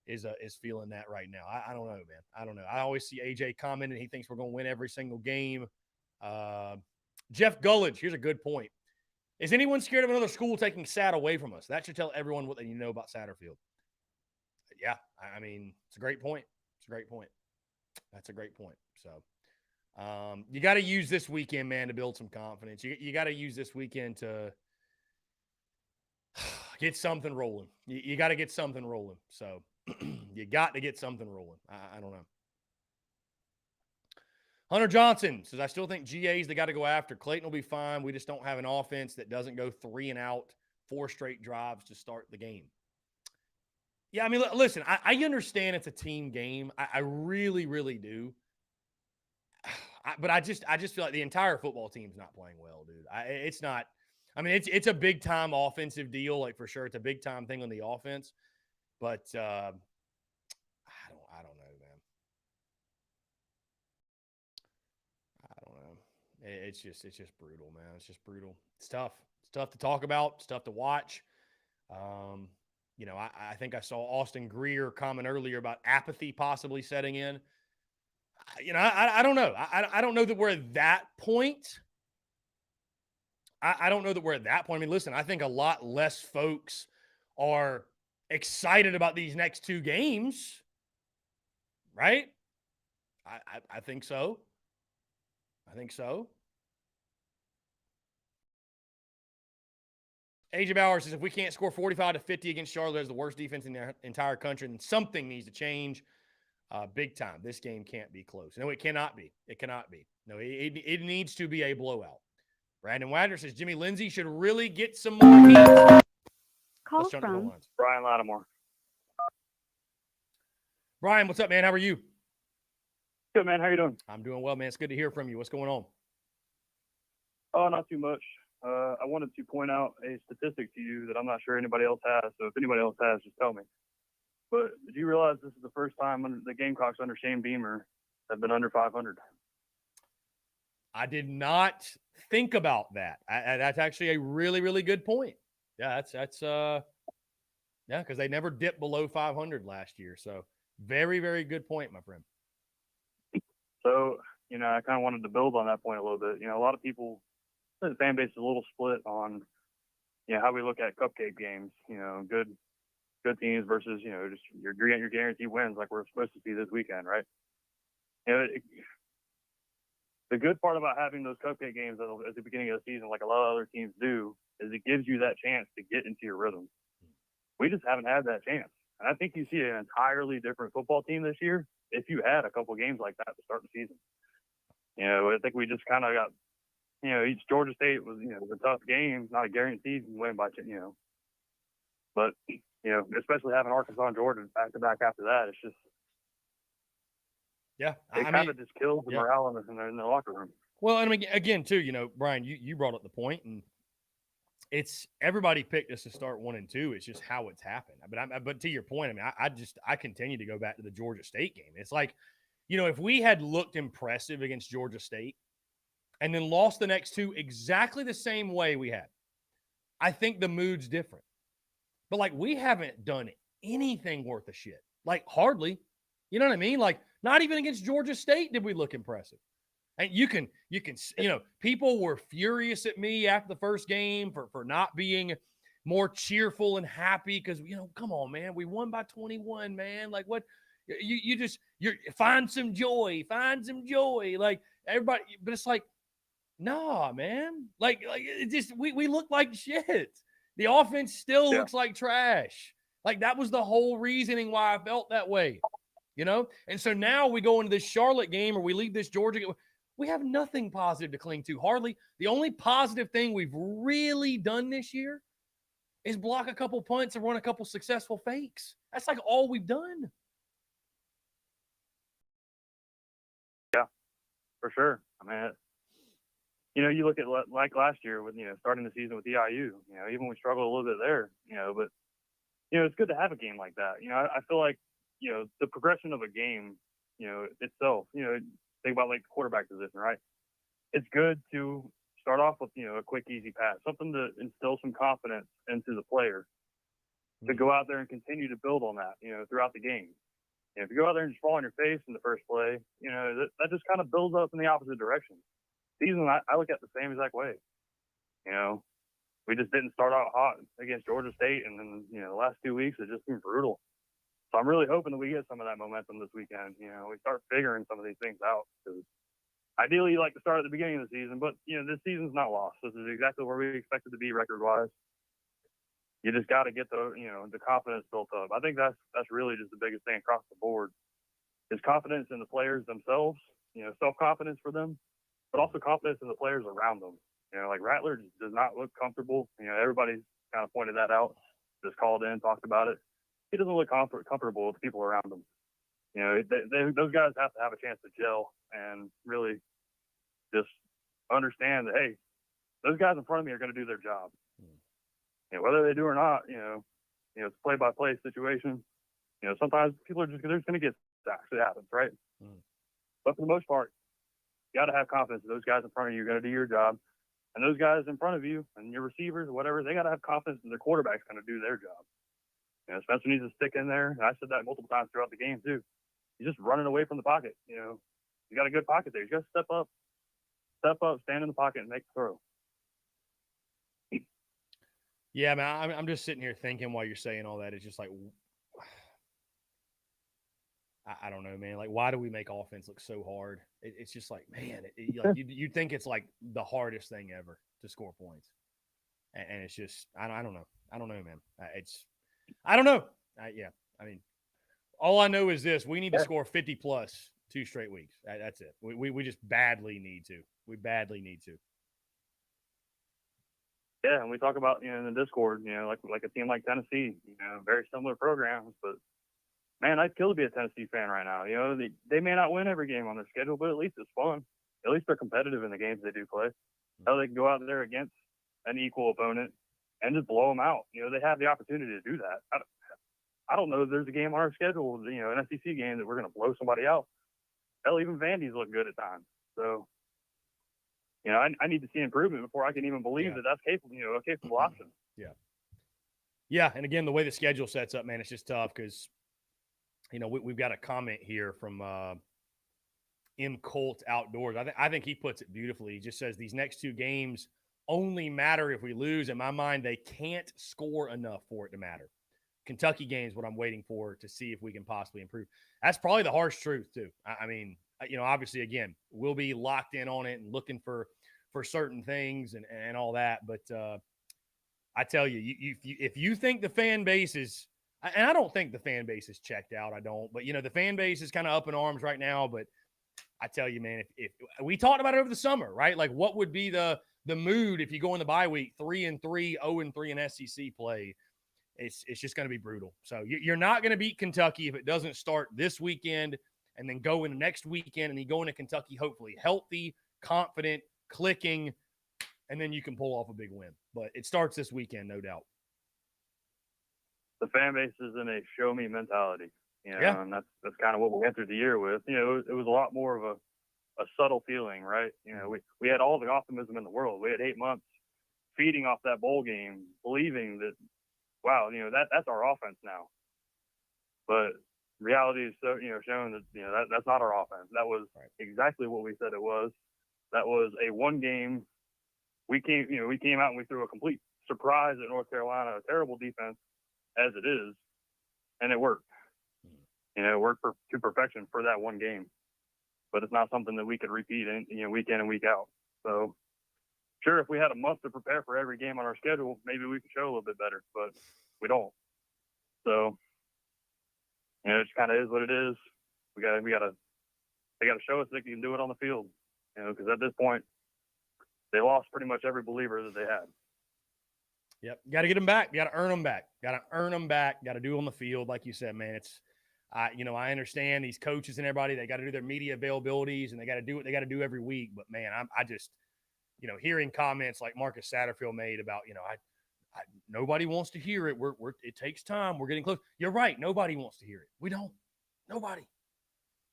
is feeling that right now. I don't know, man. I don't know. I always see AJ commenting. He thinks we're going to win every single game. Jeff Gullidge, here's a good point. Is anyone scared of another school taking SAT away from us? That should tell everyone what they need to know about Satterfield. Yeah, I mean, it's a great point. That's a great point. So, you got to use this weekend, man, to build some confidence. You got to use this weekend to get something rolling. You got to get something rolling. So you got to get something rolling. I don't know. Hunter Johnson says, I still think GA's they got to go after. Clayton will be fine. We just don't have an offense that doesn't go 3 and out, 4 straight drives to start the game. Yeah, I mean, listen, I understand it's a team game. I really, really do. But I just feel like the entire football team's not playing well, dude. It's not. I mean, it's a big time offensive deal, like for sure. It's a big time thing on the offense, but I don't know, man. I don't know. It's just brutal, man. It's just brutal. It's tough. It's tough to talk about. It's tough to watch. I think I saw Austin Greer comment earlier about apathy possibly setting in. I don't know. I don't know that we're at that point. I don't know that we're at that point. I mean, listen, I think a lot less folks are excited about these next 2 games, right? I think so. AJ Bauer says, if we can't score 45 to 50 against Charlotte as the worst defense in the entire country, then something needs to change. Big time. This game can't be close. No, it cannot be. It cannot be. No, it needs to be a blowout. Brandon Wagner says Jimmy Lindsey should really get some more heat. Call from Brian Lattimore. Brian, what's up, man? How are you? Good, man. How you doing? I'm doing well, man. It's good to hear from you. What's going on? Oh, not too much. I wanted to point out a statistic to you that I'm not sure anybody else has. So if anybody else has, just tell me. But did you realize this is the first time the Gamecocks under Shane Beamer have been under 500? I did not think about that. That's actually a really, really good point. Yeah, because they never dipped below 500 last year. So very, very good point, my friend. So, I kind of wanted to build on that point a little bit. A lot of people, the fan base is a little split on, how we look at cupcake games, good teams versus, just your guaranteed wins like we're supposed to see this weekend, right? The good part about having those cupcake games at the beginning of the season, like a lot of other teams do, is it gives you that chance to get into your rhythm. We just haven't had that chance. And I think you see an entirely different football team this year if you had a couple games like that to start the season. I think we just kind of got, each Georgia State was, a tough game, not a guaranteed win by, but, especially having Arkansas and Georgia back to back after that, it's just, yeah, it kind of just kills the morale in the locker room. Well, and again, too, Brian, you brought up the point, and it's everybody picked us to start 1-2. It's just how it's happened. But to your point, I mean, I continue to go back to the Georgia State game. It's like, if we had looked impressive against Georgia State and then lost the next two exactly the same way we had, I think the mood's different. But like, we haven't done anything worth a shit. Like, hardly. You know what I mean? Like, not even against Georgia State did we look impressive. And you can, people were furious at me after the first game for not being more cheerful and happy because, come on, man, we won by 21, man. Like, what? You find some joy, like everybody. But it's like, nah, man. Like it just we look like shit. The offense still looks like trash. Like, that was the whole reasoning why I felt that way, And so now we go into this Charlotte game or we leave this Georgia game. We have nothing positive to cling to, hardly. The only positive thing we've really done this year is block a couple punts and run a couple successful fakes. That's like all we've done. Yeah, for sure. I mean, you look at like last year with, starting the season with EIU, even when we struggled a little bit there, but, it's good to have a game like that. I feel like, the progression of a game, itself, think about like the quarterback position, right? It's good to start off with, a quick, easy pass, something to instill some confidence into the player to go out there and continue to build on that, throughout the game. If you go out there and just fall on your face in the first play, that just kind of builds up in the opposite direction. Season, I look at the same exact way. We just didn't start out hot against Georgia State, and then, the last 2 weeks has just been brutal. So I'm really hoping that we get some of that momentum this weekend. We start figuring some of these things out. Because ideally, you like to start at the beginning of the season, but, this season's not lost. This is exactly where we expect it to be record-wise. You just got to get the confidence built up. I think that's really just the biggest thing across the board is confidence in the players themselves, self-confidence for them, but also confidence in the players around them. Like Rattler does not look comfortable. Everybody's kind of pointed that out, just called in, talked about it. He doesn't look comfortable with the people around him. Those guys have to have a chance to gel and really just understand that, hey, those guys in front of me are going to do their job. Whether they do or not, it's a play-by-play situation. Sometimes people are just going to get sacks. It happens, right? But for the most part, you got to have confidence that those guys in front of you are going to do your job. And those guys in front of you and your receivers or whatever, they got to have confidence that their quarterback's going to do their job. Spencer needs to stick in there. And I said that multiple times throughout the game, too. He's just running away from the pocket. You got a good pocket there. You got to step up, stand in the pocket, and make the throw. Yeah, man, I'm just sitting here thinking while you're saying all that. It's just like, I don't know, man. Like, why do we make offense look so hard? It's just like, man, you'd think it's like the hardest thing ever to score points. And it's just, I don't know. I don't know, man. I don't know. Yeah. I mean, all I know is this: we need to score 50 plus 2 straight weeks. That's it. We just badly need to. We badly need to. Yeah, and we talk about, in the Discord, like a team like Tennessee, very similar programs, but man, I'd kill to be a Tennessee fan right now. They may not win every game on their schedule, but at least it's fun. At least they're competitive in the games they do play. How they can go out there against an equal opponent and just blow them out. They have the opportunity to do that. I don't know if there's a game on our schedule, an SEC game that we're going to blow somebody out. Hell, even Vandy's look good at times. So, I need to see improvement before I can even believe that that's capable, a capable option. Yeah. Yeah, and again, the way the schedule sets up, man, it's just tough because, we've got a comment here from M. Colt Outdoors. I think he puts it beautifully. He just says these next 2 games only matter if we lose. In my mind, they can't score enough for it to matter. Kentucky game is what I'm waiting for to see if we can possibly improve. That's probably the harsh truth, too. I mean, obviously, again, we'll be locked in on it and looking for certain things and all that. But I tell you, if you think the fan base is – and I don't think the fan base is checked out. I don't. But, the fan base is kind of up in arms right now. But I tell you, man, if we talked about it over the summer, right? Like, what would be the mood if you go in the bye week 3-3, 0-3 in SEC play? It's just going to be brutal. So you're not going to beat Kentucky if it doesn't start this weekend and then go into next weekend and you go into Kentucky hopefully healthy, confident, clicking. and then you can pull off a big win. But it starts this weekend, no doubt. The fan base is in a show me mentality, Yeah. and that's kind of what we entered the year with. It was a lot more of a subtle feeling, right? We had all the optimism in the world. We had 8 months feeding off that bowl game, believing that, wow, that's our offense now. But reality is showing that that's not our offense. That was exactly what we said it was. That was a one game. We came out and we threw a complete surprise at North Carolina, a terrible defense as it is, and it worked. It worked to perfection for that one game. But it's not something that we could repeat week in and week out. So sure, if we had a month to prepare for every game on our schedule, maybe we could show a little bit better, but we don't. So it just kind of is what it is. They got to show us they can do it on the field, because at this point they lost pretty much every believer that they had. Yep. Got to get them back. Got to earn them back. Got to earn them back. Got to do on the field. Like you said, man, I understand these coaches and everybody, they got to do their media availabilities and they got to do what they got to do every week. But man, I just, hearing comments like Marcus Satterfield made about, nobody wants to hear it. It takes time. We're getting close. You're right. Nobody wants to hear it. We don't. Nobody.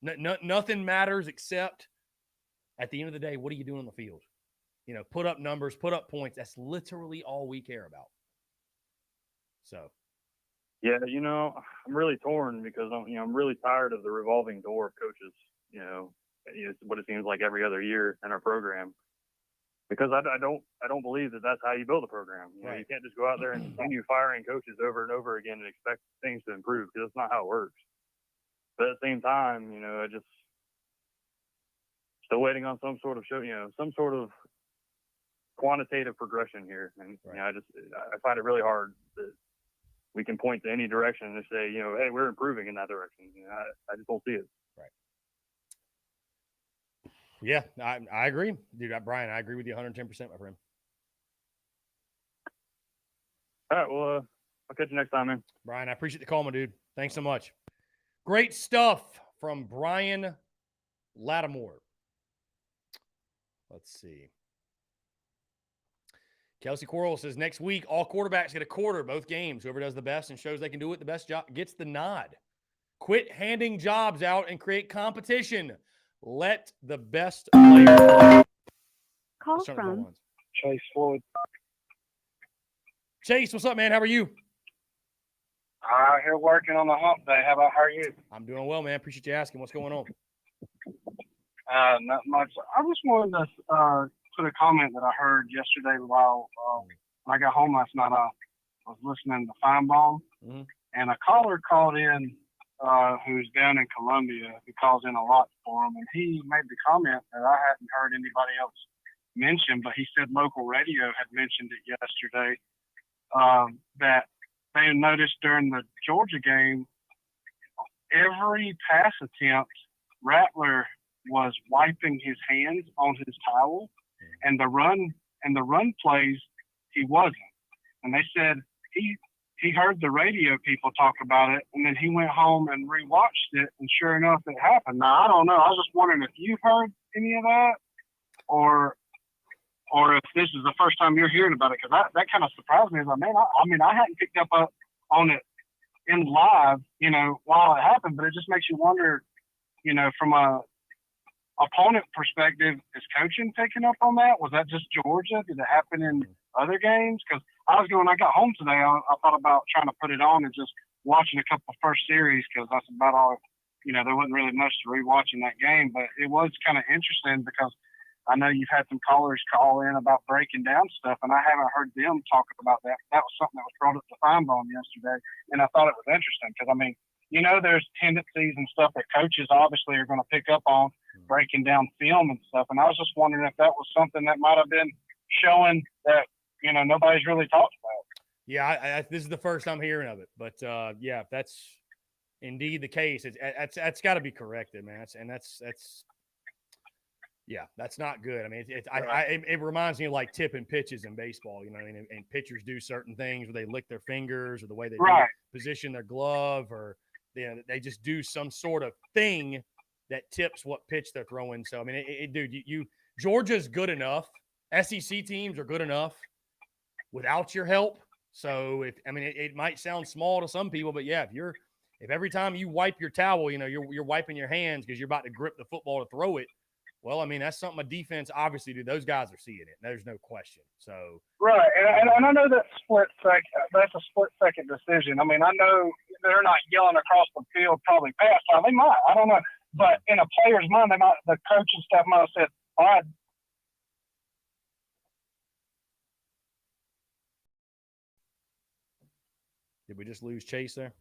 Nothing matters except at the end of the day, what are you doing on the field? Put up numbers, put up points. That's literally all we care about. So. Yeah, I'm really torn because I'm really tired of the revolving door of coaches. It's what it seems like every other year in our program. Because I don't believe that that's how you build a program. Right. You can't just go out there and continue firing coaches over and over again and expect things to improve, because that's not how it works. But at the same time, I just still waiting on some sort of some sort of quantitative progression here, and I find it really hard that we can point to any direction and say, hey, we're improving in that direction. I just don't see it. Right. Yeah, I agree, dude. Brian, I agree with you 110%, my friend. All right, well, I'll catch you next time, man. Brian, I appreciate the call, my dude. Thanks so much. Great stuff from Brian Lattimore. Let's see. Kelsey Quarles says next week, all quarterbacks get a quarter, both games. Whoever does the best and shows they can do it the best job gets the nod. Quit handing jobs out and create competition. Let the best player play. Call from Chase Floyd. Chase, what's up, man? How are you? Here working on the hump day. How are you? I'm doing well, man. Appreciate you asking. What's going on? Not much. I just wanted to put a comment that I heard yesterday while when I got home last night. I was listening to Feinbaum, and a caller called in who's down in Columbia, who calls in a lot for him, and he made the comment that I hadn't heard anybody else mention, but he said local radio had mentioned it yesterday, that they noticed during the Georgia game, every pass attempt, Rattler was wiping his hands on his towel, and the run plays, he wasn't. And they said he heard the radio people talk about it, and then he went home and rewatched it, and sure enough, it happened. Now, I don't know. I was just wondering if you've heard any of that, or if this is the first time you're hearing about it, because that kind of surprised me. I hadn't picked up on it in live, while it happened, but it just makes you wonder, from a opponent perspective, is coaching picking up on that? Was that just Georgia? Did it happen in other games? Because I got home today, I thought about trying to put it on and just watching a couple of first series, because that's about all, there wasn't really much to rewatch in that game, but it was kind of interesting because I know you've had some callers call in about breaking down stuff, and I haven't heard them talk about that. That was something that was brought up to Feinbaum yesterday, and I thought it was interesting because, there's tendencies and stuff that coaches obviously are going to pick up on, breaking down film and stuff, and I was just wondering if that was something that might have been showing that, nobody's really talked about. Yeah, this is the first I'm hearing of it, but yeah, if that's indeed the case, that's got to be corrected, man. That's not good. It reminds me of like tipping pitches in baseball, and pitchers do certain things where they lick their fingers, or the way they position their glove, or they just do some sort of thing that tips what pitch they're throwing. So, dude, Georgia's good enough SEC teams are good enough without your help. So it might sound small to some people, but yeah, if every time you wipe your towel, you're wiping your hands because you're about to grip the football to throw it. Well, that's something a defense obviously do. Those guys are seeing it. There's no question. So right, and I know that's a split second decision. I know they're not yelling across the field probably past time. They might. I don't know. But in a player's mind, the coaching staff might have said, all right. Did we just lose Chase there?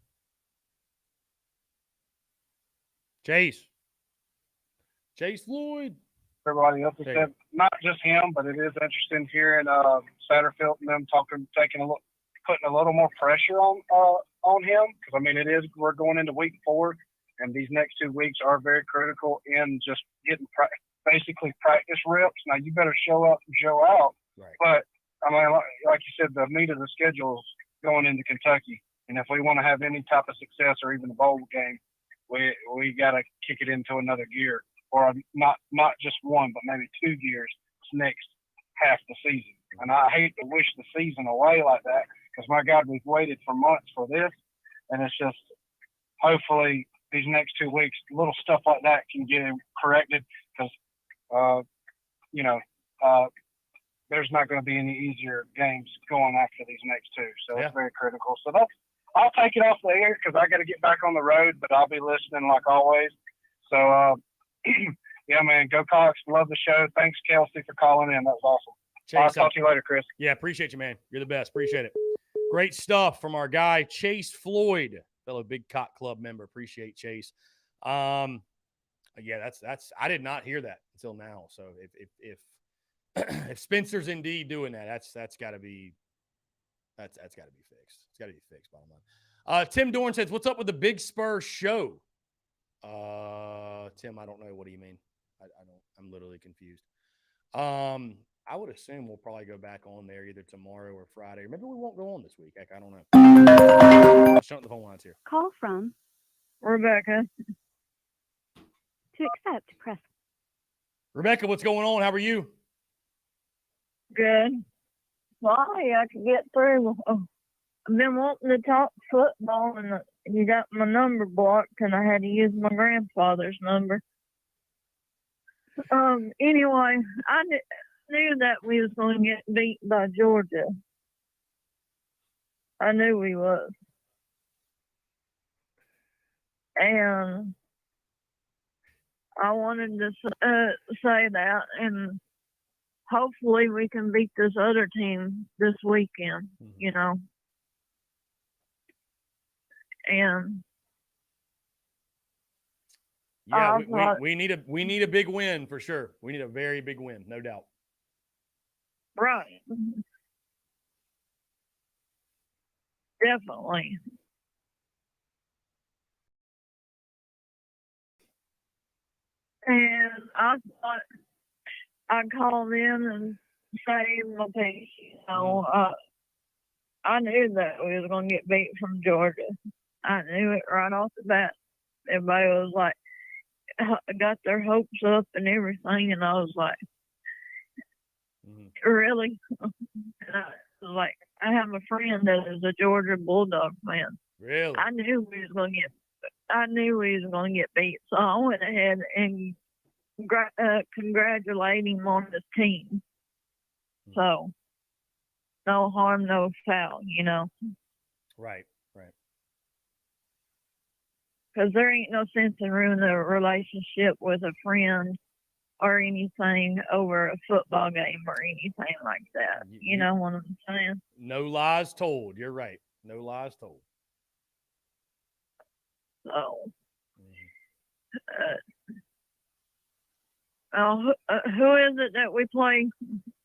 Chase Floyd. Everybody else has said, not just him, but it is interesting hearing Satterfield and them putting a little more pressure on him, because we're going into week 4, and these next 2 weeks are very critical in just getting basically practice reps. Now you better show up and show out. Right. But like you said, the meat of the schedule is going into Kentucky, and if we want to have any type of success or even a bowl game, we got to kick it into another gear, or not just one, but maybe 2 gears next half the season. And I hate to wish the season away like that, because my God, we've waited for months for this, and it's just hopefully these next 2 weeks, little stuff like that can get corrected, because there's not going to be any easier games going after these next 2. So It's very critical. So I'll take it off the air because I got to get back on the road, but I'll be listening like always. So, yeah, man, go Cox. Love the show. Thanks, Kelsey, for calling in. That was awesome. Chase, I'll talk to you later, Chris. Yeah, appreciate you, man. You're the best. Appreciate it. Great stuff from our guy, Chase Floyd, fellow Big Cock Club member. Appreciate Chase. Yeah, that's I did not hear that until now. So if Spencer's indeed doing that, that's got to be fixed. It's got to be fixed. Bottom line. Tim Dorn says, "What's up with the Big Spur show?" Tim, I don't know. What do you mean? I don't. I'm literally confused. I would assume we'll probably go back on there either tomorrow or Friday. Or maybe we won't go on this week. Heck, I don't know. Let's jump the phone lines here. Call from Rebecca. To accept, press. Rebecca, what's going on? How are you? Good. Sorry, I could get through. I've been wanting to talk football, and you got my number blocked, and I had to use my grandfather's number. Anyway, I knew that we was going to get beat by Georgia. I knew we was. And I wanted to say that, and hopefully we can beat this other team this weekend, And yeah, we need a big win for sure. We need a very big win, no doubt. Right. Definitely. And I thought I'd call in and save my piece. I knew that we was going to get beat from Georgia. I knew it right off the bat. Everybody was like, got their hopes up and everything, and I was like, really? And I was like, I have a friend that is a Georgia Bulldog fan. Really? I knew we was going to get beat, so I went ahead and congratulate him on the team. So, no harm, no foul, Right. Because there ain't no sense in ruining a relationship with a friend or anything over a football game or anything like that. You know what I'm saying? No lies told. You're right. No lies told. So, who is it that we play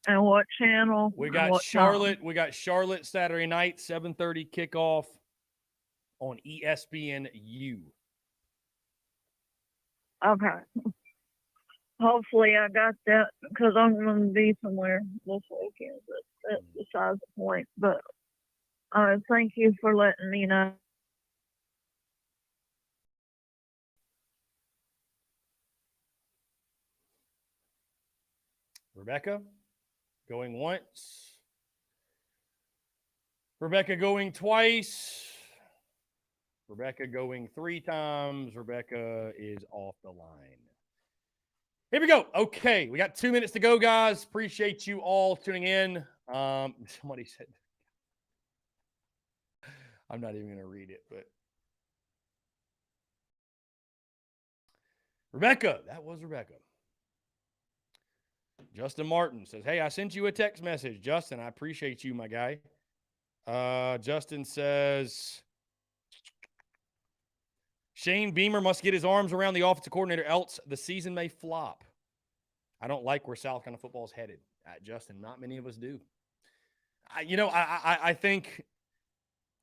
and what channel? We got Charlotte. Time? We got Charlotte Saturday night, 7:30 kickoff on ESPNU. Okay. Hopefully I got that because I'm going to be somewhere this weekend. That's besides the point. But thank you for letting me know. Rebecca? Going once. Rebecca going twice. Rebecca going 3 times. Rebecca is off the line. Here we go. Okay, we got 2 minutes to go, guys. Appreciate you all tuning in. Somebody said, I'm not even going to read it, but Rebecca, that was Rebecca. Justin Martin says, hey, I sent you a text message. Justin, I appreciate you, my guy. Justin says, Shane Beamer must get his arms around the offensive coordinator, else the season may flop. I don't like where South Carolina football is headed. Justin, not many of us do. I think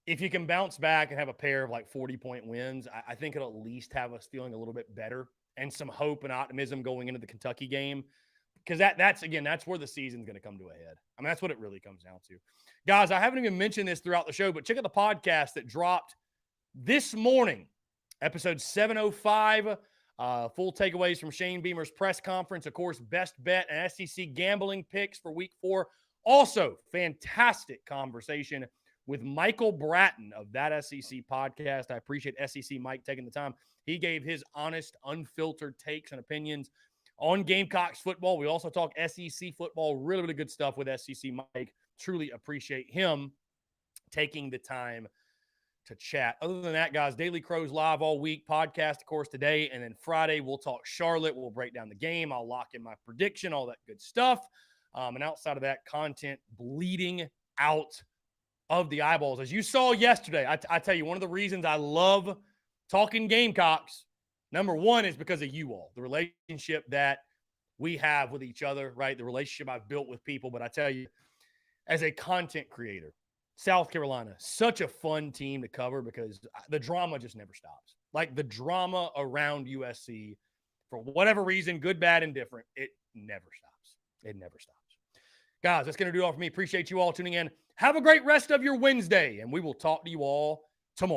if you can bounce back and have a pair of like 40-point wins, I think it'll at least have us feeling a little bit better and some hope and optimism going into the Kentucky game. Because that's where the season's going to come to a head. I mean, that's what it really comes down to. Guys, I haven't even mentioned this throughout the show, but check out the podcast that dropped this morning, episode 705, full takeaways from Shane Beamer's press conference. Of course, best bet and SEC gambling picks for week 4. Also, fantastic conversation with Michael Bratton of That SEC podcast. I appreciate SEC Mike taking the time. He gave his honest, unfiltered takes and opinions on Gamecocks football. We also talk SEC football. Really, really good stuff with SEC Mike. Truly appreciate him taking the time to chat. Other than that, guys, Daily Crows live all week. Podcast, of course, today. And then Friday, we'll talk Charlotte. We'll break down the game. I'll lock in my prediction, all that good stuff. And outside of that, content bleeding out of the eyeballs. As you saw yesterday, I tell you, one of the reasons I love talking Gamecocks, number one, is because of you all, the relationship that we have with each other, right? The relationship I've built with people. But I tell you, as a content creator, South Carolina, such a fun team to cover because the drama just never stops. Like the drama around USC, for whatever reason, good, bad, and different, it never stops. It never stops. Guys, that's going to do it all for me. Appreciate you all tuning in. Have a great rest of your Wednesday, and we will talk to you all tomorrow.